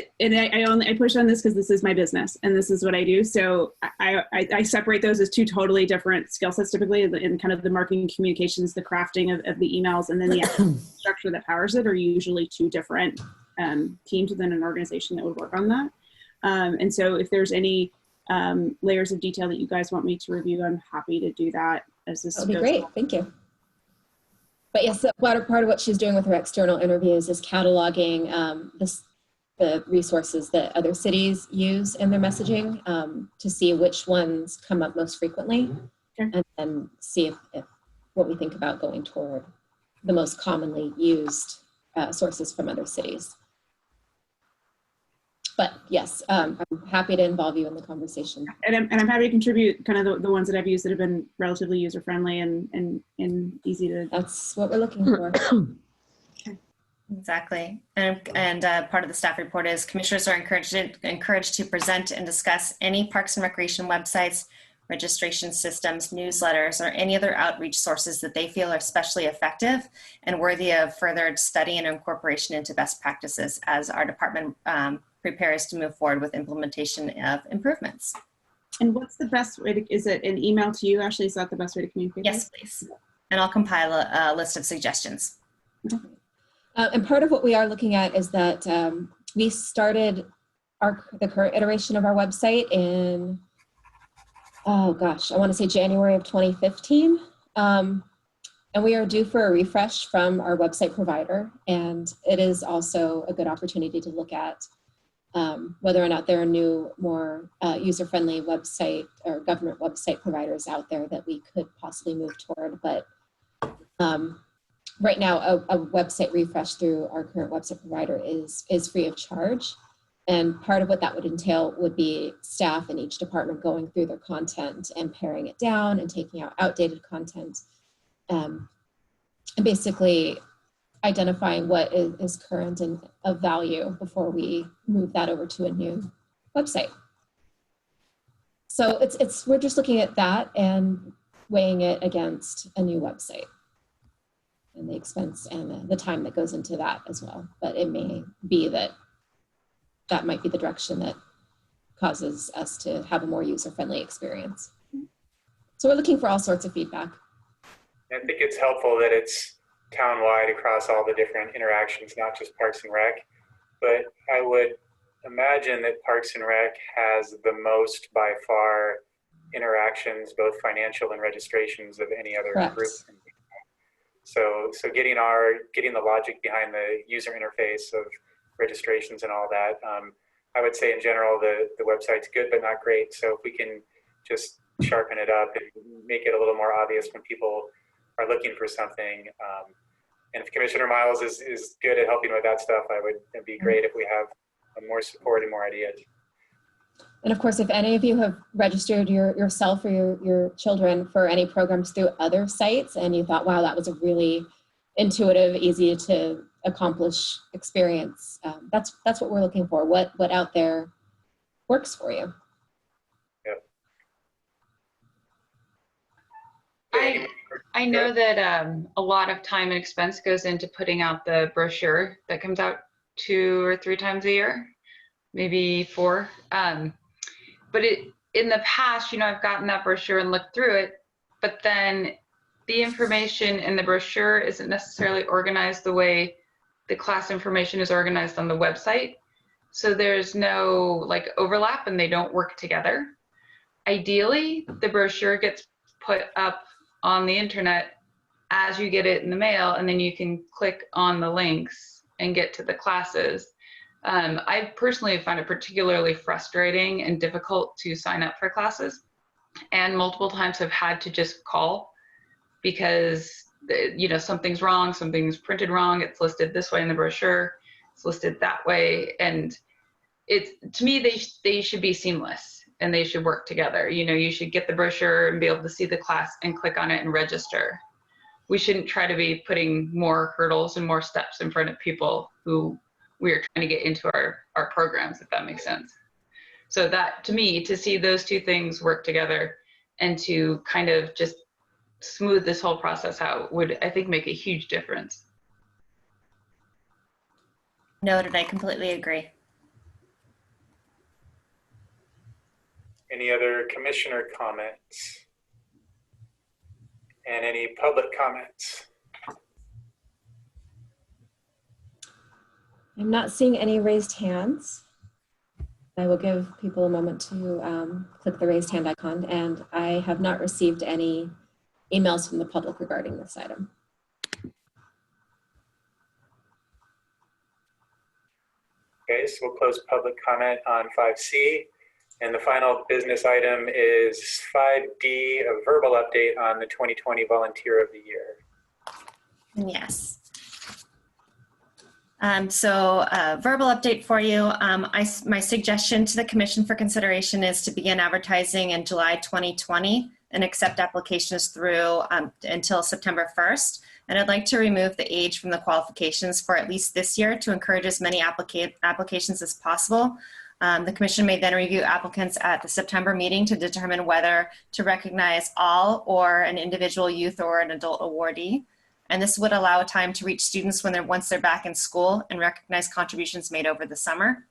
I push on this because this is my business and this is what I do. So I separate those as two totally different skill sets typically in kind of the marketing communications, the crafting of the emails, and then the actual structure that powers it are usually two different teams within an organization that would work on that. And so if there's any layers of detail that you guys want me to review, I'm happy to do that as this That would be goes great. along. Thank you. But yes, part of what she's doing with her external interviews is cataloging the resources that other cities use in their messaging to see which ones come up most frequently, and then see if what we think about going toward the most commonly used sources from other cities. But yes, I'm happy to involve you in the conversation. And I'm happy to contribute kind of the ones that I've used that have been relatively user friendly and easy to. That's what we're looking for. Exactly. And part of the staff report is commissioners are encouraged to present and discuss any Parks and Recreation websites, registration systems, newsletters, or any other outreach sources that they feel are especially effective and worthy of further study and incorporation into best practices as our department prepares to move forward with implementation of improvements. And what's the best way to, is it an email to you, Ashley? Is that the best way to communicate? Yes, please. And I'll compile a list of suggestions. And part of what we are looking at is that we started the current iteration of our website in, oh gosh, I want to say January of 2015. And we are due for a refresh from our website provider. And it is also a good opportunity to look at whether or not there are new, more user-friendly website or government website providers out there that we could possibly move toward. But right now, a website refresh through our current website provider is free of charge. And part of what that would entail would be staff in each department going through their content and paring it down and taking out outdated content. And basically identifying what is current and of value before we move that over to a new website. So we're just looking at that and weighing it against a new website and the expense and the time that goes into that as well. But it may be that might be the direction that causes us to have a more user-friendly experience. So we're looking for all sorts of feedback. I think it's helpful that it's town-wide across all the different interactions, not just Parks and Rec. But I would imagine that Parks and Rec has the most, by far, interactions, both financial and registrations, of any other Correct. group. So getting the logic behind the user interface of registrations and all that, I would say in general the website's good but not great. So if we can just sharpen it up and make it a little more obvious when people are looking for something, and if Commissioner Miles is good at helping with that stuff, it'd be great if we have more support and more ideas. And of course, if any of you have registered yourself or your children for any programs through other sites and you thought, wow, that was a really intuitive, easy to accomplish experience, that's what we're looking for. What out there works for you. I know that a lot of time and expense goes into putting out the brochure that comes out 2 or 3 times a year, maybe 4. But in the past, I've gotten that brochure and looked through it, but then the information in the brochure isn't necessarily organized the way the class information is organized on the website. So there's no like overlap and they don't work together. Ideally, the brochure gets put up on the internet as you get it in the mail, and then you can click on the links and get to the classes. I personally find it particularly frustrating and difficult to sign up for classes, and multiple times have had to just call because something's wrong, something's printed wrong, it's listed this way in the brochure, it's listed that way, and to me they should be seamless and they should work together. You should get the brochure and be able to see the class and click on it and register. We shouldn't try to be putting more hurdles and more steps in front of people who we are trying to get into our programs, if that makes sense. So that, to me, to see those two things work together and to kind of just smooth this whole process out would, I think, make a huge difference. Noted, I completely agree. Any other commissioner comments? And any public comments? I'm not seeing any raised hands. I will give people a moment to click the raised hand icon, and I have not received any emails from the public regarding this item. Okay, so we'll close public comment on 5C. And the final business item is 5D, a verbal update on the 2020 Volunteer of the Year. Yes. So verbal update for you. My suggestion to the Commission for consideration is to begin advertising in July 2020 and accept applications through until September 1st. And I'd like to remove the age from the qualifications for at least this year to encourage as many applications as possible. The Commission may then review applicants at the September meeting to determine whether to recognize all or an individual youth or an adult awardee. And this would allow time to reach students once they're back in school and recognize contributions made over the summer.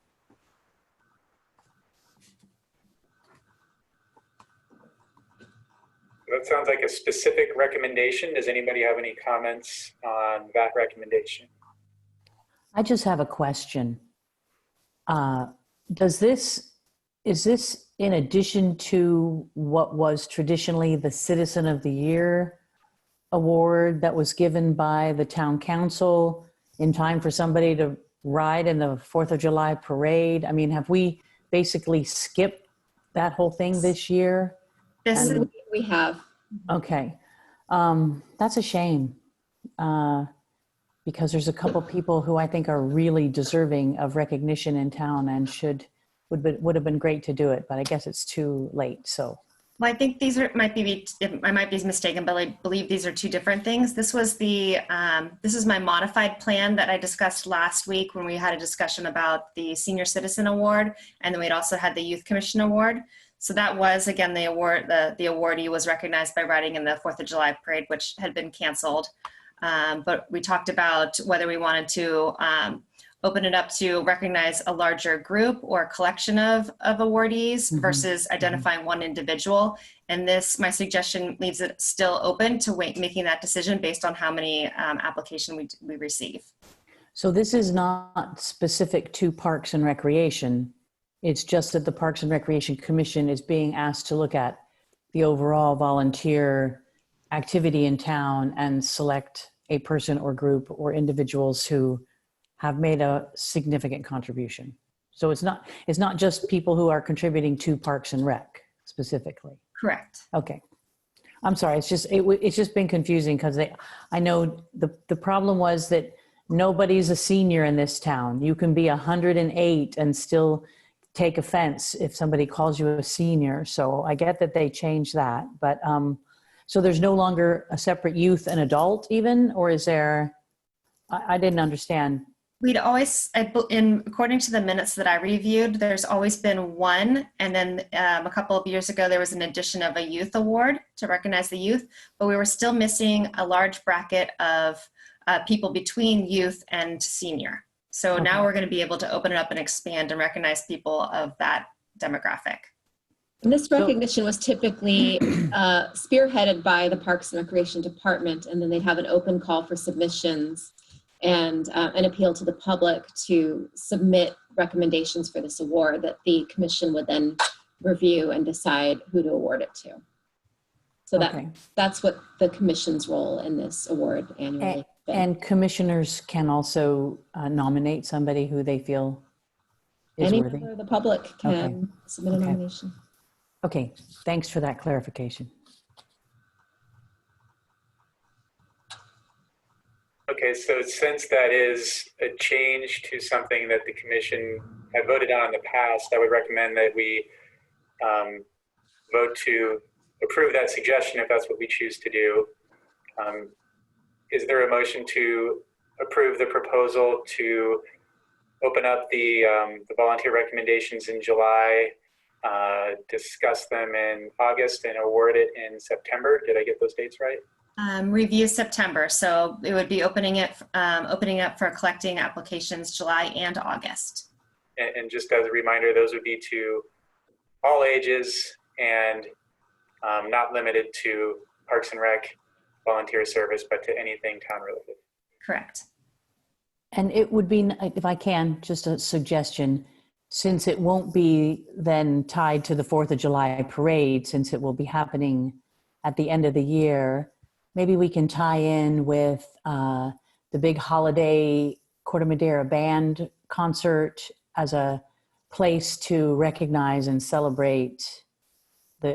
That sounds like a specific recommendation. Does anybody have any comments on that recommendation? I just have a question. Is this in addition to what was traditionally the Citizen of the Year award that was given by the town council in time for somebody to ride in the 4th of July parade? I mean, have we basically skipped that whole thing this year? We have. Okay. That's a shame because there's a couple people who I think are really deserving of recognition in town and would have been great to do it, but I guess it's too late. So. Well, I think I might be mistaken, but I believe these are two different things. This was this is my modified plan that I discussed last week when we had a discussion about the Senior Citizen Award, and then we'd also had the Youth Commission Award. So that was, again, the award, the awardee was recognized by riding in the 4th of July parade, which had been canceled. But we talked about whether we wanted to open it up to recognize a larger group or a collection of awardees versus identifying one individual. And my suggestion leaves it still open to making that decision based on how many applications we receive. So this is not specific to Parks and Recreation. It's just that the Parks and Recreation Commission is being asked to look at the overall volunteer activity in town and select a person or group or individuals who have made a significant contribution. So it's not just people who are contributing to Parks and Rec specifically. Correct. Okay. I'm sorry. It's just been confusing because I know the problem was that nobody's a senior in this town. You can be 108 and still take offense if somebody calls you a senior. So I get that they changed that, but so there's no longer a separate youth and adult even, or is there? I didn't understand. We'd always, according to the minutes that I reviewed, there's always been one. And then a couple of years ago, there was an addition of a youth award to recognize the youth, but we were still missing a large bracket of people between youth and senior. So now we're going to be able to open it up and expand and recognize people of that demographic. And this recognition was typically spearheaded by the Parks and Recreation Department, and then they'd have an open call for submissions and an appeal to the public to submit recommendations for this award that the commission would then review and decide who to award it to. So that's what the commission's role in this award annually. And commissioners can also nominate somebody who they feel is Any worthy. member of the public can submit a nomination. Okay, thanks for that clarification. Okay, so since that is a change to something that the commission had voted on in the past, I would recommend that we vote to approve that suggestion if that's what we choose to do. Is there a motion to approve the proposal to open up the volunteer recommendations in July, discuss them in August, and award it in September? Did I get those dates right? Review September, so it would be opening up for collecting applications July and August. And just as a reminder, those would be to all ages and not limited to Parks and Rec volunteer service, but to anything town related. Correct. And it would be, if I can, just a suggestion, since it won't be then tied to the 4th of July parade, since it will be happening at the end of the year, maybe we can tie in with the big holiday Corte Madera band concert as a place to recognize and celebrate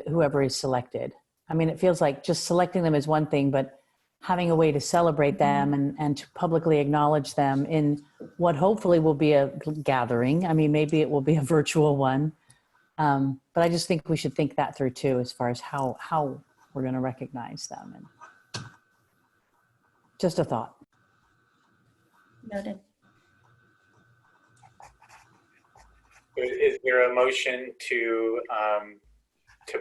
whoever is selected. I mean, it feels like just selecting them is one thing, but having a way to celebrate them and to publicly acknowledge them in what hopefully will be a gathering. I mean, maybe it will be a virtual one. But I just think we should think that through too, as far as how we're going to recognize them. And just a thought. Noted. Is there a motion to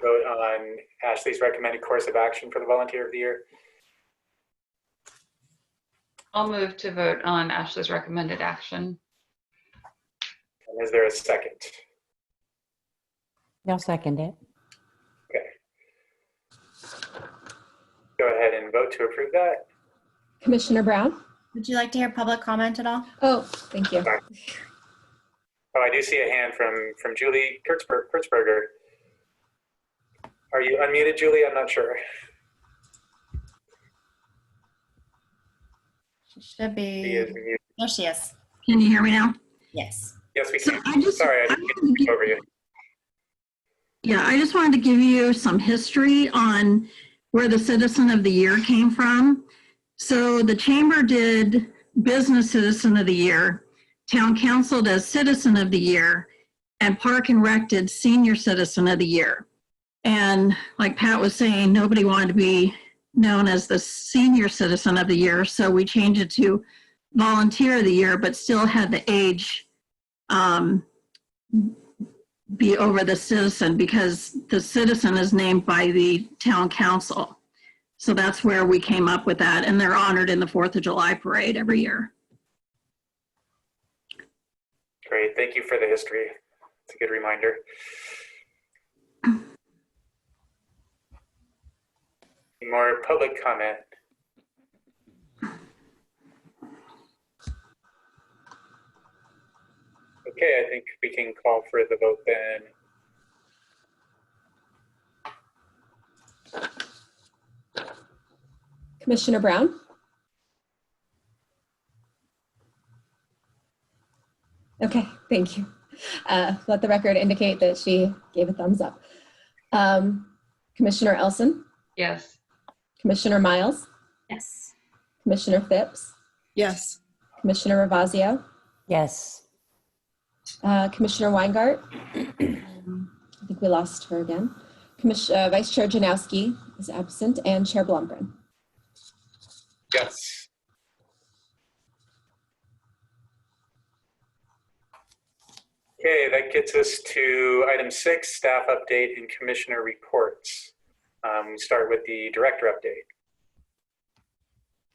vote on Ashley's recommended course of action for the volunteer of the year? I'll move to vote on Ashley's recommended action. And is there a second? I'll second it. Okay. Go ahead and vote to approve that. Commissioner Brown? Would you like to hear public comment at all? Oh, thank you. Oh, I do see a hand from Julie Kurtzberger. Are you unmuted, Julie? I'm not sure. She should be. She is muted. There she is. Can you hear me now? Yes. Yes, we So can. Sorry, I didn't mean to speak over you. Yeah, I just wanted to give you some history on where the Citizen of the Year came from. So the Chamber did Business Citizen of the Year, Town Council does Citizen of the Year, and Park and Rec did Senior Citizen of the Year. And like Pat was saying, nobody wanted to be known as the Senior Citizen of the Year, so we changed it to Volunteer of the Year, but still had the age be over the citizen, because the citizen is named by the town council. So that's where we came up with that, and they're honored in the 4th of July parade every year. Great, thank you for the history. It's a good reminder. More public comment. Okay, I think we can call for the vote then. Commissioner Brown? Okay, thank you. Let the record indicate that she gave a thumbs up. Commissioner Elson? Yes. Commissioner Miles? Yes. Commissioner Phipps? Yes. Commissioner Ravazio? Yes. Commissioner Weingart. I think we lost her again. Vice Chair Janowski is absent, and Chair Blumgren. Yes. Okay, that gets us to item 6, staff update and commissioner reports. We start with the director update.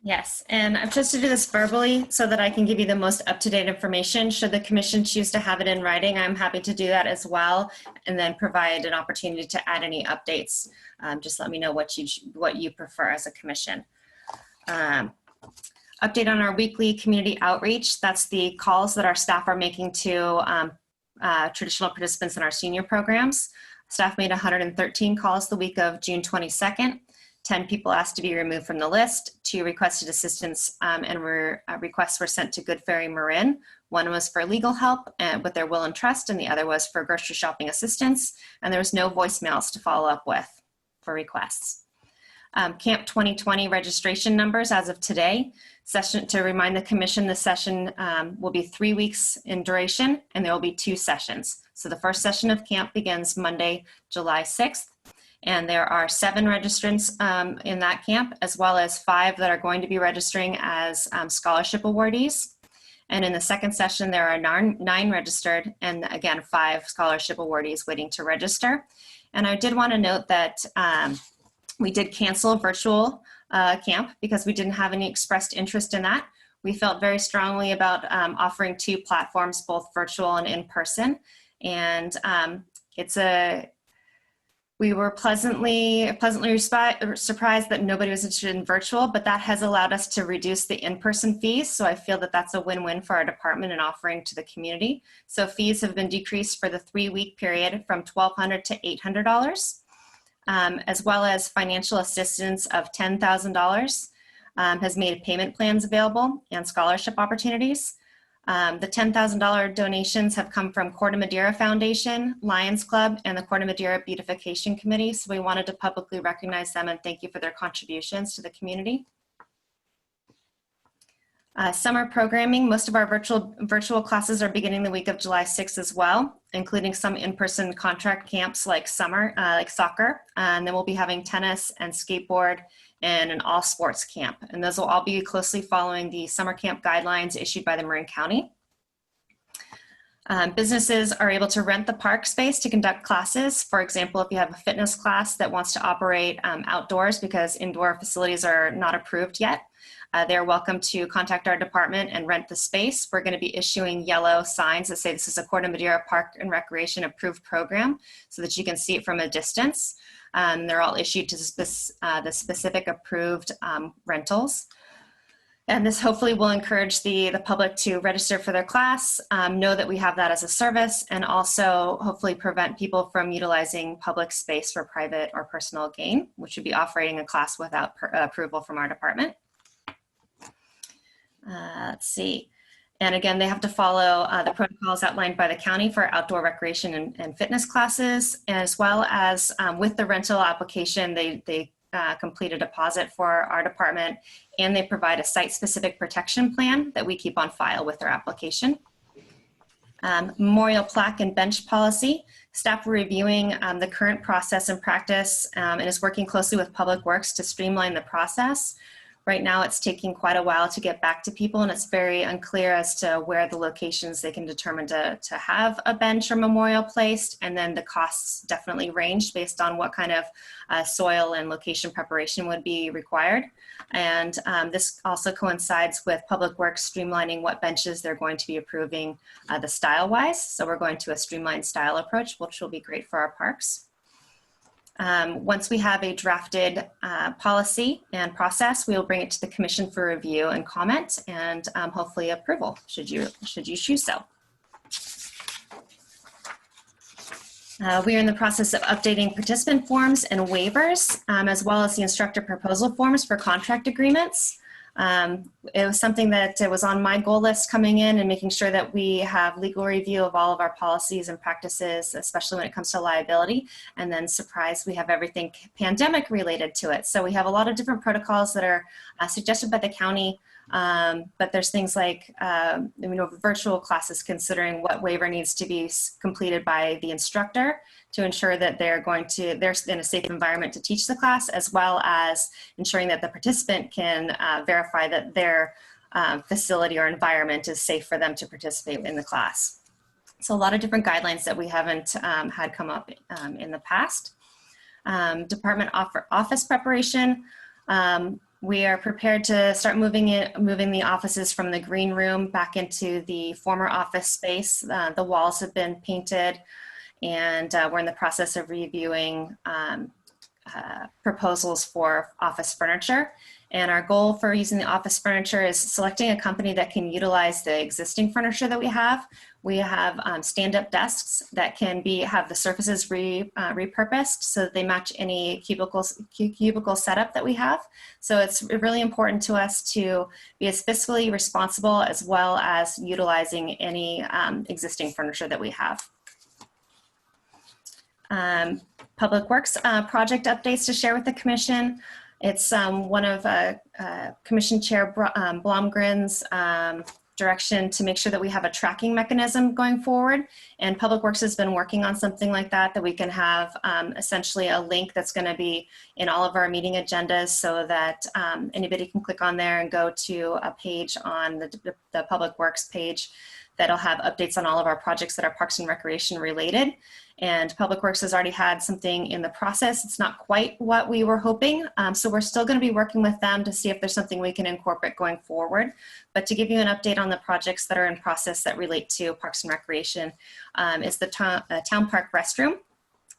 Yes, and I've chosen to do this verbally so that I can give you the most up-to-date information. Should the commission choose to have it in writing, I'm happy to do that as well, and then provide an opportunity to add any updates. Just let me know what you prefer as a commission. Update on our weekly community outreach. That's the calls that our staff are making to traditional participants in our senior programs. Staff made 113 calls the week of June 22nd. 10 people asked to be removed from the list. 2 requested assistance and requests were sent to Good Ferry Marin. 1 was for legal help with their will and trust, and the other was for grocery shopping assistance. And there was no voicemails to follow up with for requests. Camp 2020 registration numbers as of today. To remind the commission, the session will be 3 weeks in duration, and there will be 2 sessions. So the first session of camp begins Monday, July 6th. And there are 7 registrants in that camp, as well as 5 that are going to be registering as scholarship awardees. And in the second session, there are 9 registered, and again, 5 scholarship awardees waiting to register. And I did want to note that we did cancel virtual camp because we didn't have any expressed interest in that. We felt very strongly about offering 2 platforms, both virtual and in person. And we were pleasantly surprised that nobody was interested in virtual, but that has allowed us to reduce the in-person fees. So I feel that that's a win-win for our department and offering to the community. So fees have been decreased for the 3-week period from $1,200 to $800, as well as financial assistance of $10,000 has made payment plans available and scholarship opportunities. The $10,000 donations have come from Corte Madera Foundation, Lions Club, and the Corte Madera Beautification Committee. So we wanted to publicly recognize them and thank you for their contributions to the community. Summer programming, most of our virtual classes are beginning the week of July 6th as well, including some in-person contract camps like soccer. And then we'll be having tennis and skateboard and an all sports camp. And those will all be closely following the summer camp guidelines issued by the Marin County. Businesses are able to rent the park space to conduct classes. For example, if you have a fitness class that wants to operate outdoors because indoor facilities are not approved yet, they're welcome to contact our department and rent the space. We're going to be issuing yellow signs that say this is a Corte Madera Park and Recreation approved program so that you can see it from a distance. They're all issued to the specific approved rentals. And this hopefully will encourage the public to register for their class, know that we have that as a service, and also hopefully prevent people from utilizing public space for private or personal gain, which would be operating a class without approval from our department. Let's see. And again, they have to follow the protocols outlined by the county for outdoor recreation and fitness classes, as well as with the rental application, they complete a deposit for our department, and they provide a site-specific protection plan that we keep on file with their application. Memorial plaque and bench policy. Staff are reviewing the current process and practice and is working closely with Public Works to streamline the process. Right now, it's taking quite a while to get back to people, and it's very unclear as to where the locations they can determine to have a bench or memorial placed, and then the costs definitely range based on what kind of soil and location preparation would be required. And this also coincides with Public Works streamlining what benches they're going to be approving the style-wise. So we're going to a streamlined style approach, which will be great for our parks. Once we have a drafted policy and process, we will bring it to the commission for review and comment, and hopefully approval should you choose so. We are in the process of updating participant forms and waivers, as well as the instructor proposal forms for contract agreements. It was something that was on my goal list coming in, and making sure that we have legal review of all of our policies and practices, especially when it comes to liability. And then surprise, we have everything pandemic related to it. So we have a lot of different protocols that are suggested by the county But there's things like, virtual classes, considering what waiver needs to be completed by the instructor to ensure that they're in a safe environment to teach the class, as well as ensuring that the participant can verify that their facility or environment is safe for them to participate in the class. So a lot of different guidelines that we haven't had come up in the past. Department office preparation. We are prepared to start moving the offices from the green room back into the former office space. The walls have been painted, and we're in the process of reviewing proposals for office furniture. And our goal for using the office furniture is selecting a company that can utilize the existing furniture that we have. We have stand-up desks that can have the surfaces repurposed so that they match any cubicle setup that we have. So it's really important to us to be as fiscally responsible as well as utilizing any existing furniture that we have. Public Works project updates to share with the Commission. It's one of Commission Chair Blomgren's direction to make sure that we have a tracking mechanism going forward. And Public Works has been working on something like that we can have essentially a link that's going to be in all of our meeting agendas so that anybody can click on there and go to a page on the Public Works page that'll have updates on all of our projects that are Parks and Recreation related. And Public Works has already had something in the process. It's not quite what we were hoping. So we're still going to be working with them to see if there's something we can incorporate going forward. But to give you an update on the projects that are in process that relate to Parks and Recreation is the Town Park Restroom.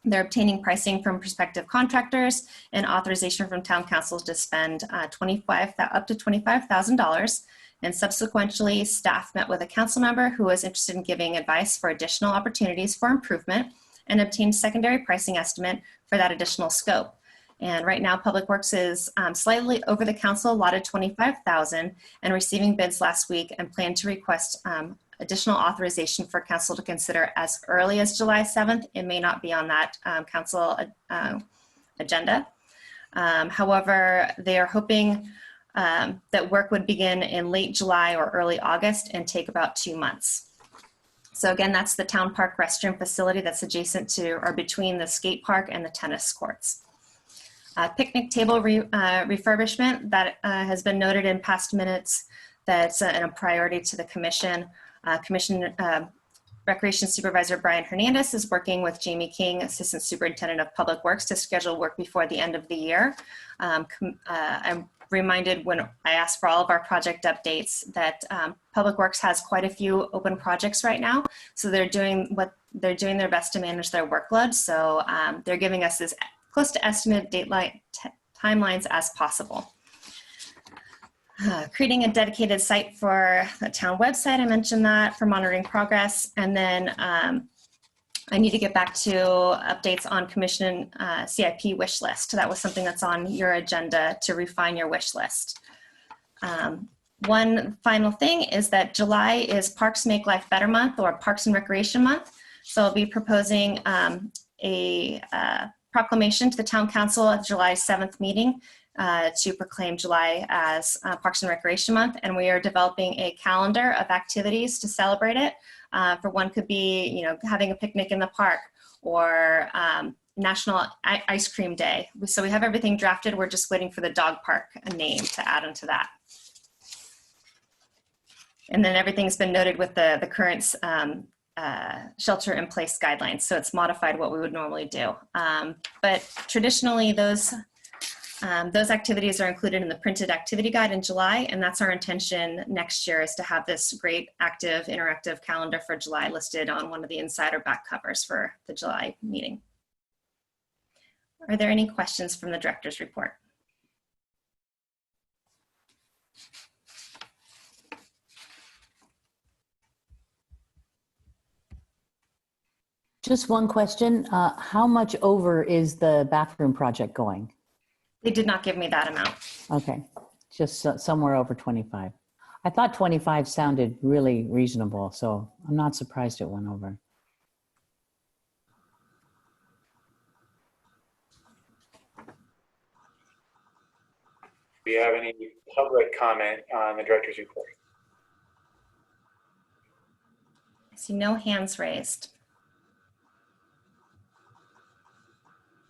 They're obtaining pricing from prospective contractors and authorization from Town Council to spend up to $25,000. And subsequently, staff met with a council member who was interested in giving advice for additional opportunities for improvement and obtained secondary pricing estimate for that additional scope. And right now, Public Works is slightly over the council allotted $25,000 and receiving bids last week and plan to request additional authorization for council to consider as early as July 7th. It may not be on that council agenda. However, they are hoping that work would begin in late July or early August and take about 2 months. So again, that's the Town Park Restroom facility that's adjacent to or between the skate park and the tennis courts. Picnic table refurbishment that has been noted in past minutes that's a priority to the Commission. Recreation Supervisor Brian Hernandez is working with Jamie King, Assistant Superintendent of Public Works, to schedule work before the end of the year. I'm reminded when I asked for all of our project updates that Public Works has quite a few open projects right now. So they're doing their best to manage their workload. So they're giving us as close to estimated timelines as possible. Creating a dedicated site for the town website, I mentioned that, for monitoring progress. And then I need to get back to updates on Commission CIP wish list. That was something that's on your agenda, to refine your wish list. One final thing is that July is Parks Make Life Better Month, or Parks and Recreation Month. So I'll be proposing a proclamation to the Town Council at July 7th meeting to proclaim July as Parks and Recreation Month. And we are developing a calendar of activities to celebrate it. For one could be, having a picnic in the park, or National Ice Cream Day. So we have everything drafted. We're just waiting for the dog park name to add onto that. And then everything's been noted with the current shelter in place guidelines. So it's modified what we would normally do. But traditionally those activities are included in the printed activity guide in July, and that's our intention next year, is to have this great active interactive calendar for July listed on one of the inside or back covers for the July meeting. Are there any questions from the director's report? Just one question. How much over is the bathroom project going? They did not give me that amount. Okay, just somewhere over 25. I thought 25 sounded really reasonable, so I'm not surprised it went over. Do you have any public comment on the director's report? I see no hands raised.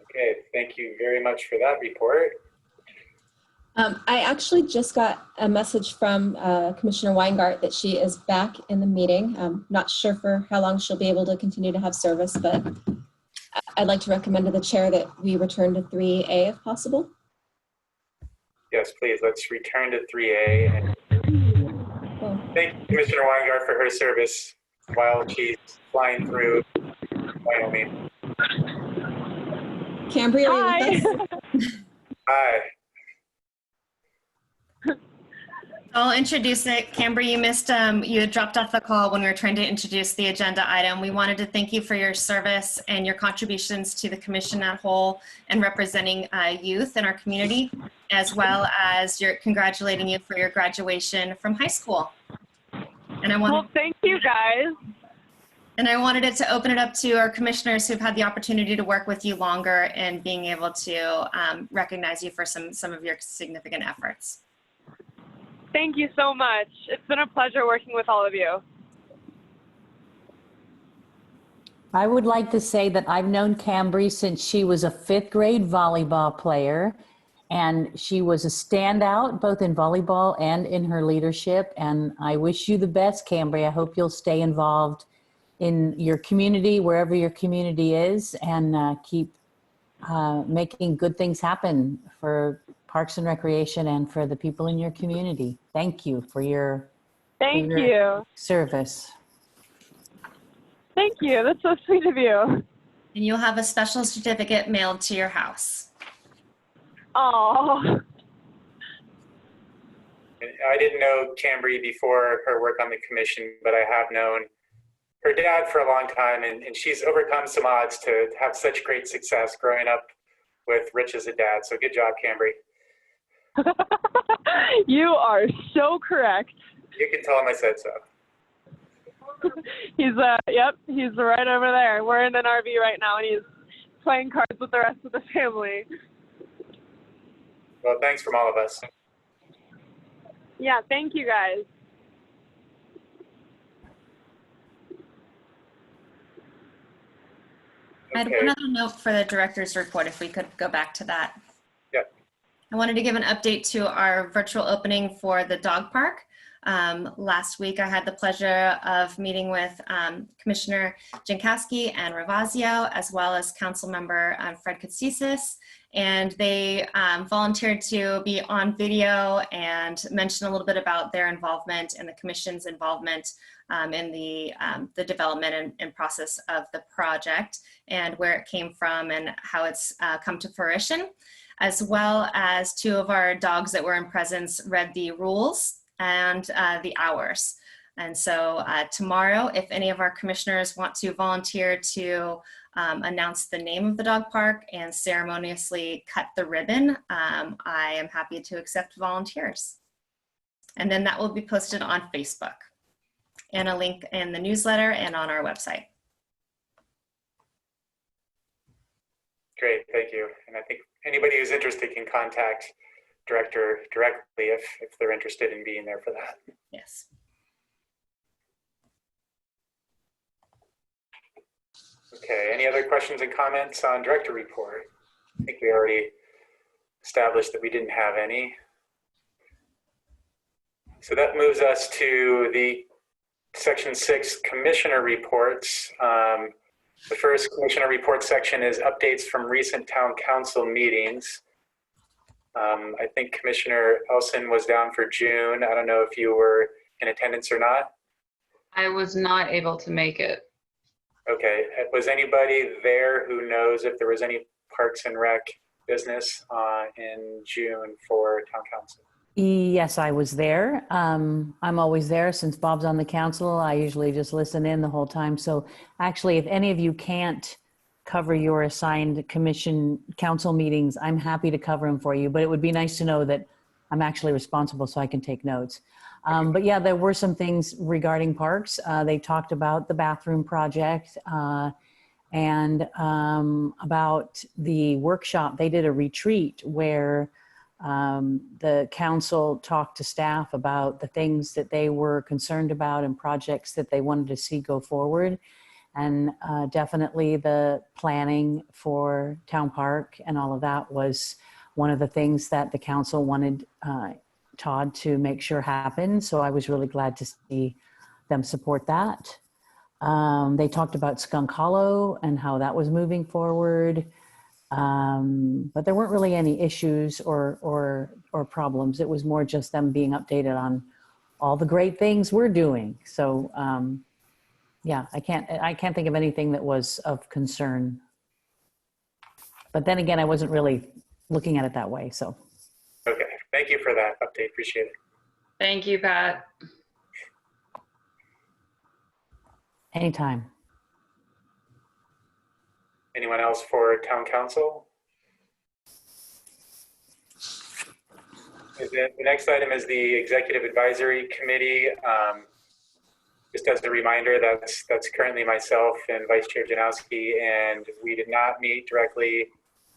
Okay, thank you very much for that report. I actually just got a message from Commissioner Weingart that she is back in the meeting. I'm not sure for how long she'll be able to continue to have service, but I'd like to recommend to the chair that we return to 3A if possible. Yes, please, let's return to 3A. And thank you, Commissioner Weingart, for her service while she's flying through Wyoming. Cambria, are you with us? Hi. I'll introduce it. Cambry, you missed, you had dropped off the call when we were trying to introduce the agenda item. We wanted to thank you for your service and your contributions to the commission at whole and representing youth in our community, as well as congratulating you for your graduation from high school. And well, thank you guys. And I wanted it to open it up to our commissioners who've had the opportunity to work with you longer and being able to recognize you for some of your significant efforts. Thank you so much. It's been a pleasure working with all of you. I would like to say that I've known Cambry since she was a 5th grade volleyball player, and she was a standout both in volleyball and in her leadership. And I wish you the best, Cambry. I hope you'll stay involved in your community, wherever your community is, and keep making good things happen for Parks and Recreation and for the people in your community. Thank you for your service. Thank you. That's so sweet of you. And you'll have a special certificate mailed to your house. Oh. I didn't know Cambry before her work on the commission, but I have known her dad for a long time, and she's overcome some odds to have such great success growing up with Rich as a dad. So good job, Cambry. You are so correct. You can tell him I said so. He's he's right over there. We're in an RV right now, and he's playing cards with the rest of the family. Well, thanks from all of us. Yeah, thank you guys. I had one other note for the director's report, if we could go back to that. Yeah. I wanted to give an update to our virtual opening for the dog park. Last week, I had the pleasure of meeting with Commissioner Jankowski and Ravazio, as well as Council Member Fred Katsisis. And they volunteered to be on video and mention a little bit about their involvement and the Commission's involvement in the development and process of the project, and where it came from and how it's come to fruition, as well as 2 of our dogs that were in presence read the rules and the hours. And so tomorrow, if any of our commissioners want to volunteer to announce the name of the dog park and ceremoniously cut the ribbon, I am happy to accept volunteers. And then that will be posted on Facebook, and a link in the newsletter and on our website. Great, thank you. And I think anybody who's interested can contact Director directly if they're interested in being there for that. Yes. Okay, any other questions and comments on Director report? I think we already established that we didn't have any. So that moves us to the Section 6 Commissioner reports. The first Commissioner report section is updates from recent Town Council meetings. I think Commissioner Elson was down for June. I don't know if you were in attendance or not. I was not able to make it. Okay, was anybody there who knows if there was any Parks and Rec business in June for Town Council? Yes, I was there. I'm always there since Bob's on the council. I usually just listen in the whole time. So actually, if any of you can't cover your assigned commission council meetings, I'm happy to cover them for you. But it would be nice to know that I'm actually responsible so I can take notes. But yeah, there were some things regarding parks. They talked about the bathroom project and about the workshop. They did a retreat where The council talked to staff about the things that they were concerned about and projects that they wanted to see go forward. And definitely the planning for Town Park and all of that was one of the things that the council wanted Todd to make sure happened. So I was really glad to see them support that. They talked about Skunk Hollow and how that was moving forward. But there weren't really any issues or problems. It was more just them being updated on all the great things we're doing. So yeah, I can't think of anything that was of concern. But then again, I wasn't really looking at it that way. So Okay, thank you for that update. Appreciate it. Thank you, Pat. anytime. Anyone else for town council? The next item is the executive advisory committee. Just as a reminder, that's currently myself and Vice Chair Janowski, and we did not meet directly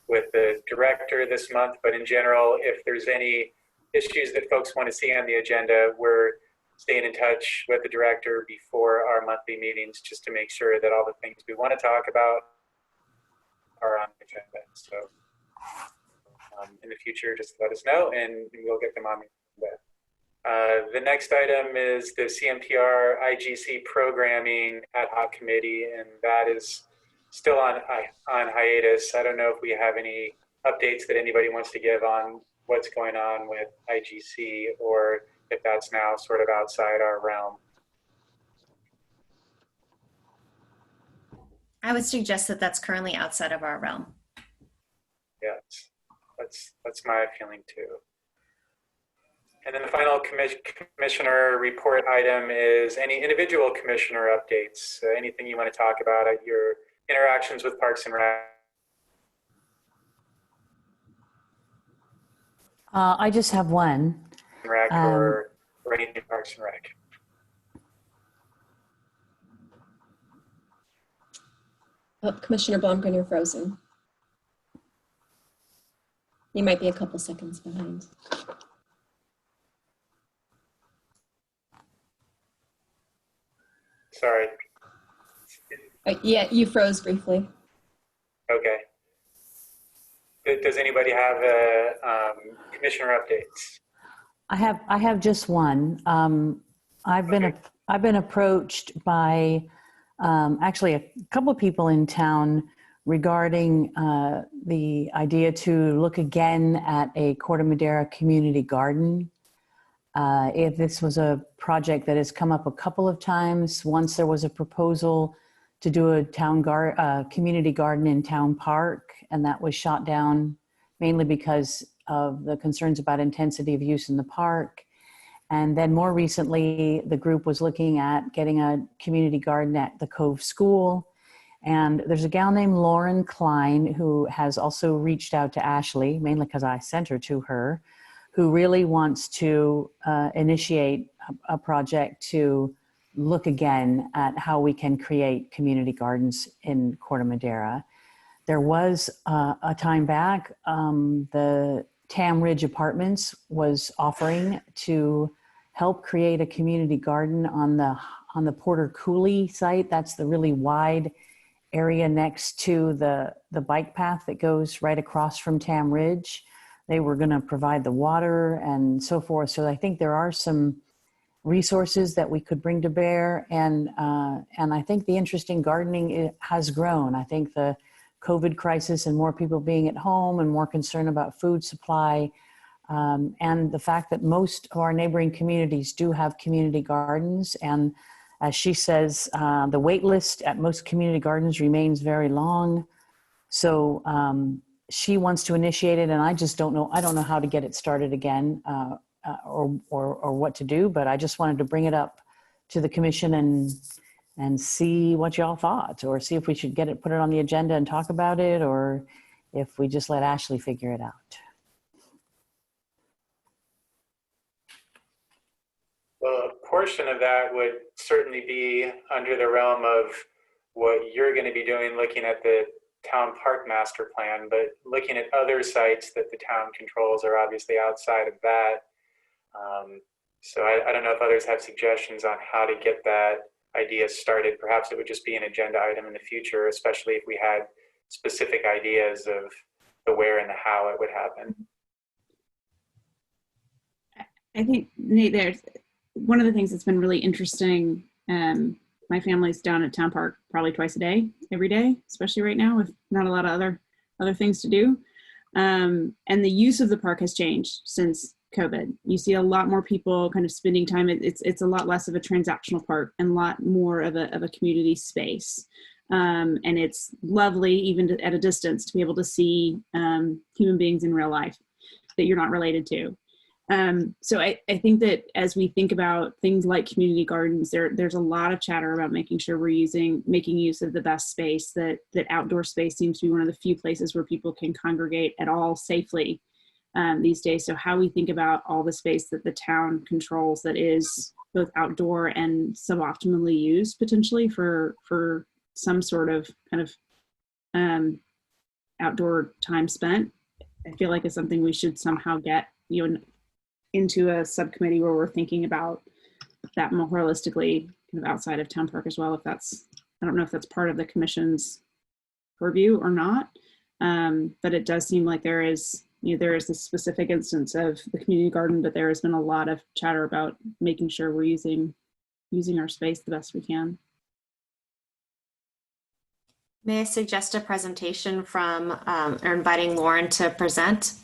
with the director this month, but in general, if there's any issues that folks want to see on the agenda, we're staying in touch with the director before our monthly meetings just to make sure that all the things we want to talk about are on the agenda. So in the future, just let us know and we'll get them on the agenda. The next item is the CMPR IGC programming ad hoc committee, and that is still on hiatus. I don't know if we have any updates that anybody wants to give on what's going on with IGC, or if that's now sort of outside our realm. I would suggest that that's currently outside of our realm. Yes, that's my feeling too. And then the final commissioner report item is any individual commissioner updates, anything you want to talk about at your interactions with Parks and Rec. I just have one. Or anything Parks and Rec. Oh, Commissioner Blomgren, you're frozen. You might be a couple seconds behind. Sorry. Yeah, you froze briefly. Okay. Does anybody have commissioner updates? I have just one. I've been approached by actually a couple of people in town regarding the idea to look again at a Corte Madera community garden. If this was a project that has come up a couple of times. Once there was a proposal to do a community garden in Town Park, and that was shot down mainly because of the concerns about intensity of use in the park. And then more recently, the group was looking at getting a community garden at the Cove School. And there's a gal named Lauren Klein who has also reached out to Ashley, mainly because I sent her to her, who really wants to initiate a project to look again at how we can create community gardens in Corte Madera. There was a time back, the Tam Ridge Apartments was offering to help create a community garden on the Porter Cooley site. That's the really wide area next to the bike path that goes right across from Tam Ridge. They were going to provide the water and so forth. So I think there are some resources that we could bring to bear. And I think the interest in gardening has grown. I think the COVID crisis and more people being at home and more concern about food supply, and the fact that most of our neighboring communities do have community gardens. And as she says, the wait list at most community gardens remains very long. So she wants to initiate it, and I just don't know. I don't know how to get it started again or what to do, but I just wanted to bring it up to the commission and see what y'all thought, or see if we should put it on the agenda and talk about it, or if we just let Ashley figure it out. Well, a portion of that would certainly be under the realm of what you're going to be doing, looking at the town park master plan, but looking at other sites that the town controls are obviously outside of that. So I don't know if others have suggestions on how to get that idea started. Perhaps it would just be an agenda item in the future, especially if we had specific ideas of the where and the how it would happen. I think, Nate, there's one of the things that's been really interesting. My family's down at Town Park probably twice a day, every day, especially right now with not a lot of other things to do. And the use of the park has changed since COVID. You see a lot more people kind of spending time. It's a lot less of a transactional park and a lot more of a community space. And it's lovely, even at a distance, to be able to see human beings in real life that you're not related to. So I think that as we think about things like community gardens, there's a lot of chatter about making sure we're making use of the best space. That outdoor space seems to be one of the few places where people can congregate at all safely these days. So how we think about all the space that the town controls that is both outdoor and suboptimally used potentially for some sort of kind of outdoor time spent, I feel like is something we should somehow get, into a subcommittee where we're thinking about that more holistically, kind of outside of Town Park as well. I don't know if that's part of the commission's purview or not, but it does seem like there is this specific instance of the community garden, but there has been a lot of chatter about making sure we're using our space the best we can. May I suggest a presentation from, or inviting Lauren to present?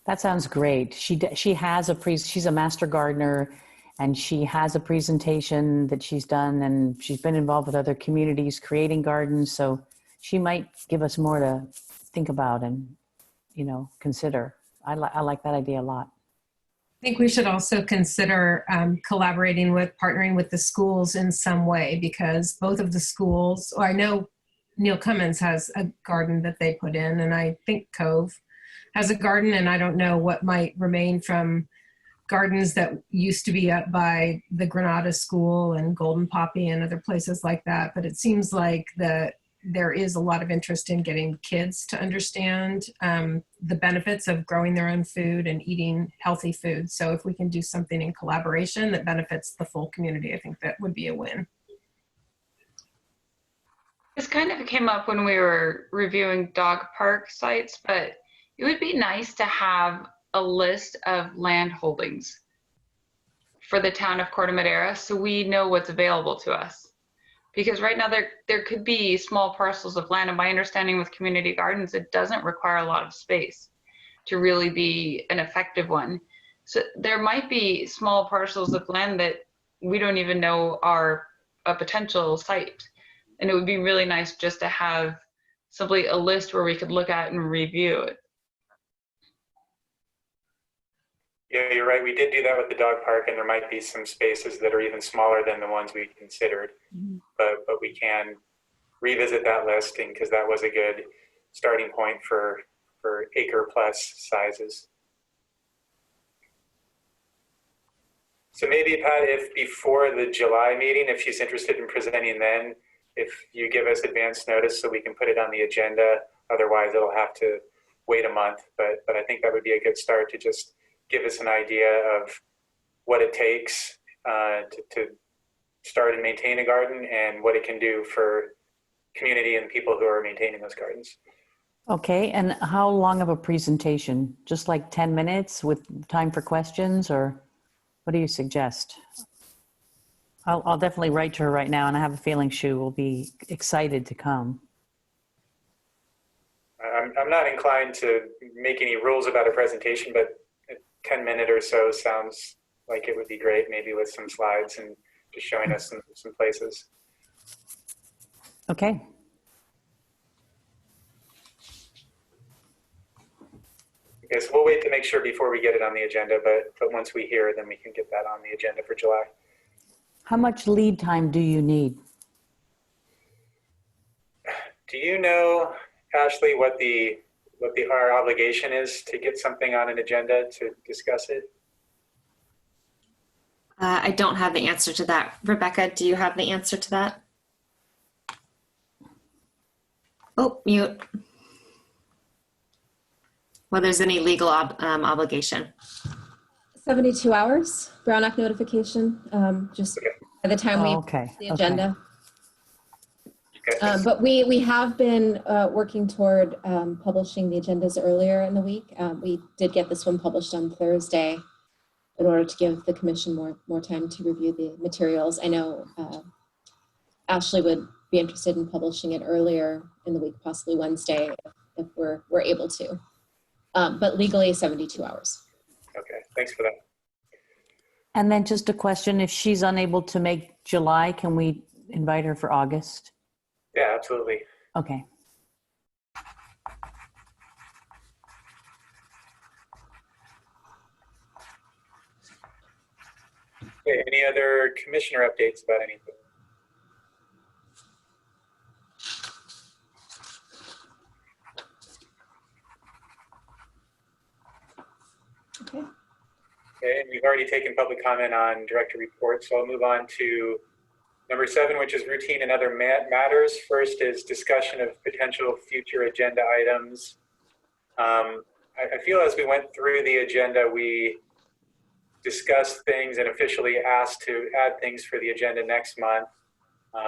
That sounds great. She has she's a master gardener, and she has a presentation that she's done, and she's been involved with other communities creating gardens. So she might give us more to think about and, consider. I like that idea a lot. I think we should also consider partnering with the schools in some way, because both of the schools, I know Neil Cummins has a garden that they put in, and I think Cove has a garden, and I don't know what might remain from gardens that used to be up by the Granada School and Golden Poppy and other places like that. But it seems like there is a lot of interest in getting kids to understand the benefits of growing their own food and eating healthy food. So if we can do something in collaboration that benefits the full community, I think that would be a win. This kind of came up when we were reviewing dog park sites, but it would be nice to have a list of land holdings for the town of Corte Madera so we know what's available to us. Because right now there could be small parcels of land, and my understanding with community gardens, it doesn't require a lot of space to really be an effective one. So there might be small parcels of land that we don't even know are a potential site. And it would be really nice just to have simply a list where we could look at and review it. Yeah, you're right. We did do that with the dog park, and there might be some spaces that are even smaller than the ones we considered. Mm-hmm. But we can revisit that listing, because that was a good starting point for acre plus sizes. So maybe, Pat, if before the July meeting, if she's interested in presenting then, if you give us advance notice so we can put it on the agenda. Otherwise, it'll have to wait a month. But I think that would be a good start to just give us an idea of what it takes to start and maintain a garden, and what it can do for community and people who are maintaining those gardens. Okay, and how long of a presentation? Just like 10 minutes with time for questions, or what do you suggest? I'll definitely write to her right now, and I have a feeling she will be excited to come. I'm not inclined to make any rules about a presentation, but 10 minutes or so sounds like it would be great, maybe with some slides and just showing us some places. Okay. Okay, so we'll wait to make sure before we get it on the agenda, but once we hear, then we can get that on the agenda for July. How much lead time do you need? Do you know, Ashley, what our obligation is to get something on an agenda to discuss it? I don't have the answer to that. Rebecca, do you have the answer to that? Oh, mute. Well, there's any legal obligation. 72 hours, Brown Act notification, just by the time we Okay. the agenda. But we have been working toward publishing the agendas earlier in the week. We did get this one published on Thursday in order to give the commission more time to review the materials. I know Ashley would be interested in publishing it earlier in the week, possibly Wednesday, if we're able to. But legally 72 hours. Okay, thanks for that. And then just a question, if she's unable to make July, can we invite her for August? Yeah, absolutely. Okay. Okay, any other commissioner updates about anything? Okay. Okay, and we've already taken public comment on director reports, so I'll move on to number 7, which is routine and other matters. First is discussion of potential future agenda items. I feel as we went through the agenda, we discussed things and officially asked to add things for the agenda next month,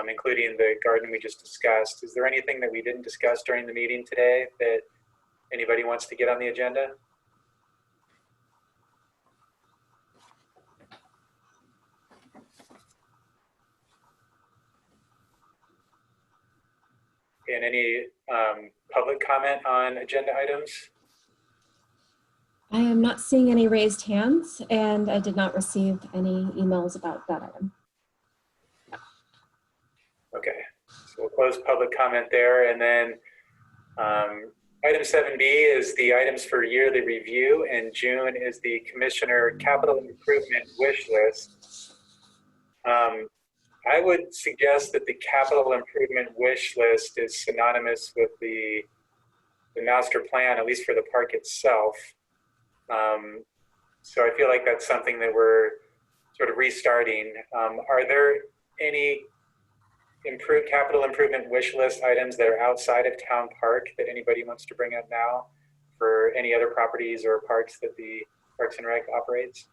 including the garden we just discussed. Is there anything that we didn't discuss during the meeting today that anybody wants to get on the agenda? And any public comment on agenda items? I am not seeing any raised hands, and I did not receive any emails about that item. Okay, so we'll close public comment there. And then item 7B is the items for yearly review, and June is the commissioner capital improvement wish list. I would suggest that the capital improvement wish list is synonymous with the master plan, at least for the park itself. So I feel like that's something that we're sort of restarting. Are there any capital improvement wish list items that are outside of town park that anybody wants to bring up now for any other properties or parks that the Parks and Rec operates?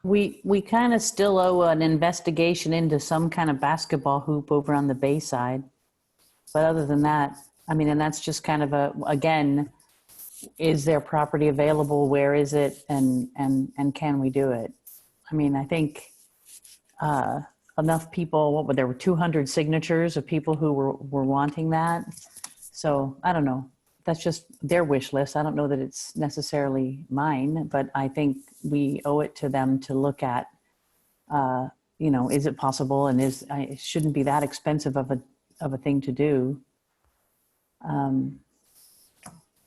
We kind of still owe an investigation into some kind of basketball hoop over on the Bayside. But other than that, I mean, and that's just kind of again, is there property available? Where is it? And can we do it? I mean, I think enough people, there were 200 signatures of people who were wanting that. So I don't know. That's just their wish list. I don't know that it's necessarily mine, but I think we owe it to them to look at, is it possible, and it shouldn't be that expensive of a thing to do.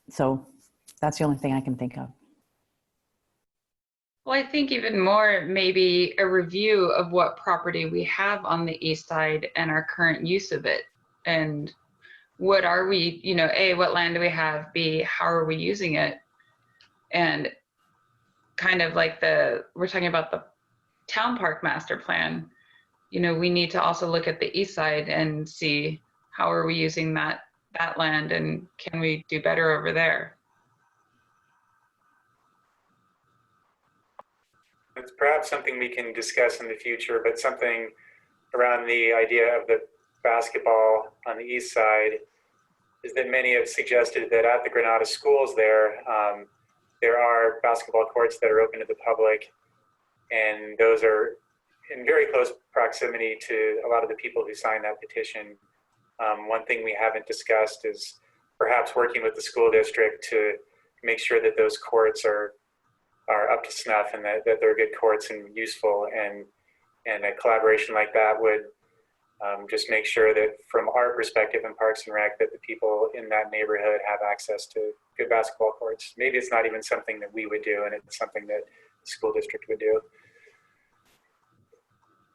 So that's the only thing I can think of. Well, I think even more, maybe a review of what property we have on the east side and our current use of it. And what are we, A, what land do we have? B, how are we using it? And kind of like we're talking about the town park master plan, we need to also look at the east side and see how are we using that land, and can we do better over there? It's perhaps something we can discuss in the future, but something around the idea of the basketball on the east side is that many have suggested that at the Granada schools there are basketball courts that are open to the public, and those are in very close proximity to a lot of the people who signed that petition. One thing we haven't discussed is perhaps working with the school district to make sure that those courts are up to snuff and that they're good courts and useful, and a collaboration like that would just make sure that from our perspective in Parks and Rec that the people in that neighborhood have access to good basketball courts. Maybe it's not even something that we would do, and it's something that the school district would do.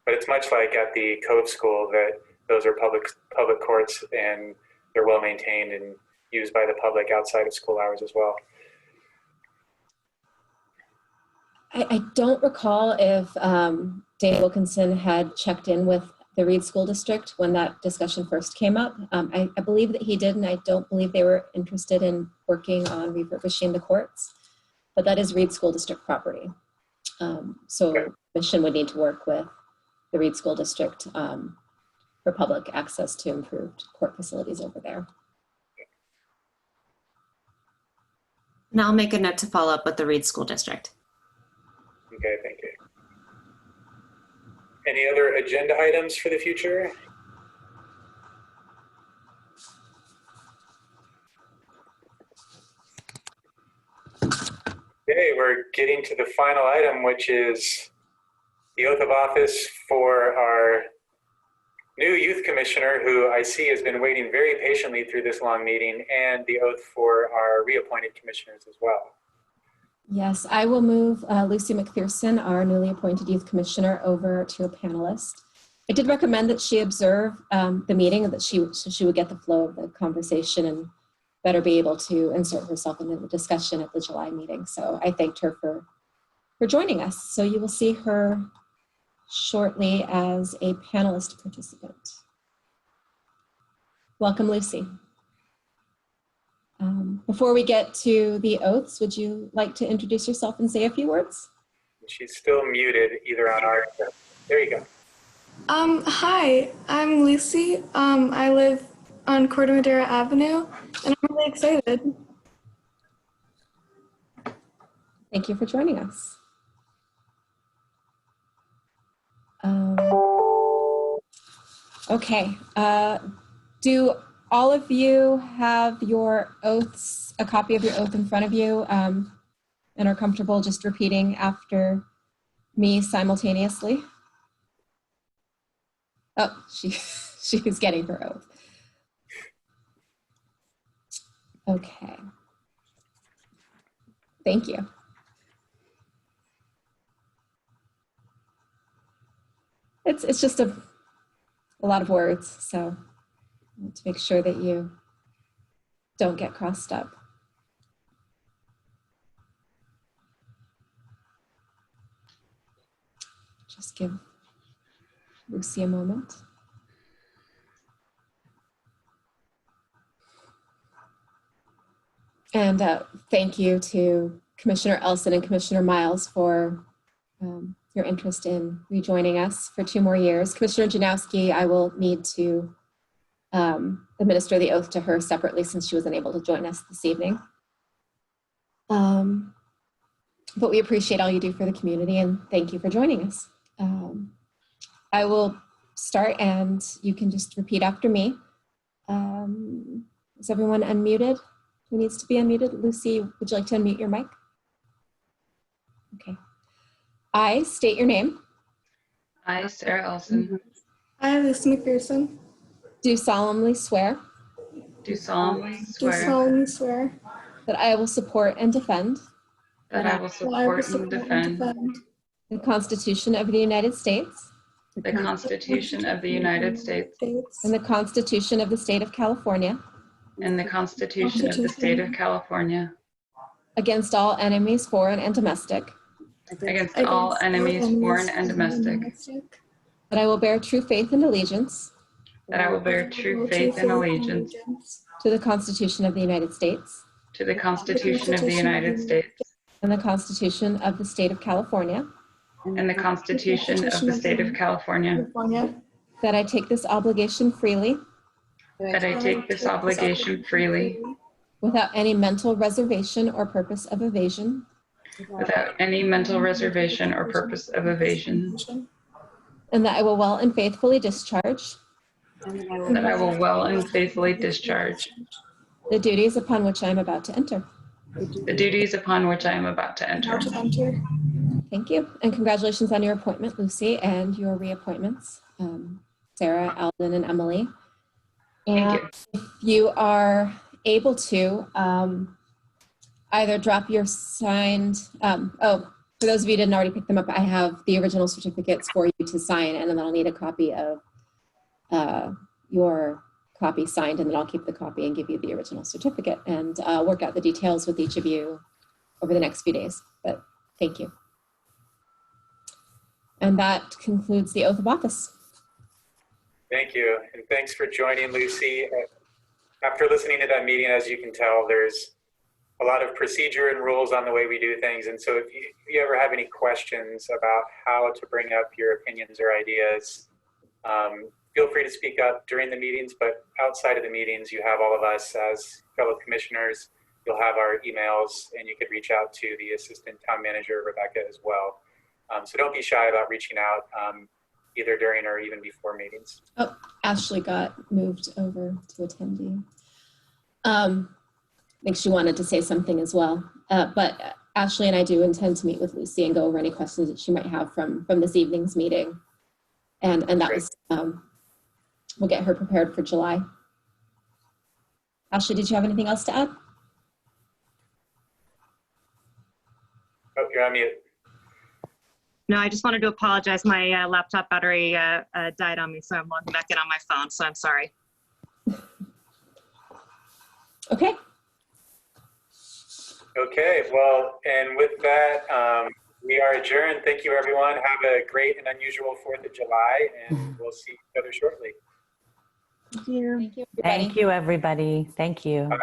But it's much like at the Cove School that those are public courts, and they're well maintained and used by the public outside of school hours as well. I don't recall if Dana Wilkinson had checked in with the Reed School District when that discussion first came up. I believe that he did, and I don't believe they were interested in working on refurbishing the courts, but that is Reed School District property. So the commission would need to work with the Reed School District for public access to improved court facilities over there. And I'll make a note to follow up with the Reed School District. Okay, thank you. Any other agenda items for the future? Okay, we're getting to the final item, which is the oath of office for our new youth commissioner, who I see has been waiting very patiently through this long meeting, and the oath for our reappointed commissioners as well. Yes, I will move Lucy McPherson, our newly appointed youth commissioner, over to a panelist. I did recommend that she observe the meeting and that she would get the flow of the conversation and better be able to insert herself into the discussion at the July meeting. So I thanked her for joining us. So you will see her shortly as a panelist participant. Welcome, Lucy. Before we get to the oaths, would you like to introduce yourself and say a few words? She's still muted either on our, there you go. Hi, I'm Lucy. I live on Corte Madera Avenue, and I'm really excited. Thank you for joining us. Okay, do all of you have your oaths, a copy of your oath in front of you, and are comfortable just repeating after me simultaneously? Oh, she's getting her oath. Okay. Thank you. It's just a lot of words, so I want to make sure that you don't get crossed up. Just give Lucy a moment. And thank you to Commissioner Elson and Commissioner Miles for your interest in rejoining us for 2 more years. Commissioner Janowski, I will need to administer the oath to her separately since she was unable to join us this evening. But we appreciate all you do for the community, and thank you for joining us. I will start and you can just repeat after me. Is everyone unmuted? Who needs to be unmuted? Lucy, would you like to unmute your mic? Okay. I state your name. I, Sarah Elson, I, Lucy McPherson, do solemnly swear do solemnly swear that I will support and defend that I will support and defend the Constitution of the United States the Constitution of the United States and the Constitution of the State of California and the Constitution of the State of California against all enemies, foreign and domestic, against all enemies, foreign and domestic, that I will bear true faith and allegiance that I will bear true faith and allegiance to the Constitution of the United States to the Constitution of the United States and the Constitution of the State of California, and the Constitution of the State of California, that I take this obligation freely that I take this obligation freely without any mental reservation or purpose of evasion, without any mental reservation or purpose of evasion, and that I will well and faithfully discharge that I will well and faithfully discharge the duties upon which I am about to enter. the duties upon which I am about to enter. Thank you, and congratulations on your appointment, Lucy, and your reappointments, Sarah, Alden, and Emily. And if you are able to, either drop your signed, for those of you who didn't already pick them up, I have the original certificates for you to sign, and then I'll need a copy of your copy signed, and then I'll keep the copy and give you the original certificate and work out the details with each of you over the next few days. But thank you. And that concludes the oath of office. Thank you. And thanks for joining, Lucy. After listening to that meeting, as you can tell, there's a lot of procedure and rules on the way we do things. And so if you ever have any questions about how to bring up your opinions or ideas, feel free to speak up during the meetings, but outside of the meetings, you have all of us as fellow commissioners. You'll have our emails, and you could reach out to the assistant town manager, Rebecca, as well. So don't be shy about reaching out either during or even before meetings. Oh, Ashley got moved over to attendee. I think she wanted to say something as well. But Ashley and I do intend to meet with Lucy and go over any questions that she might have from this evening's meeting. And that was, we'll get her prepared for July. Ashley, did you have anything else to add? Oh, you're on mute. No, I just wanted to apologize. My laptop battery died on me, so I'm logging back in on my phone, so I'm sorry. Okay. Okay, well, and with that, we are adjourned. Thank you, everyone. Have a great and unusual 4th of July, and we'll see each other shortly. Thank you. Thank you, everybody. Thank you. Bye.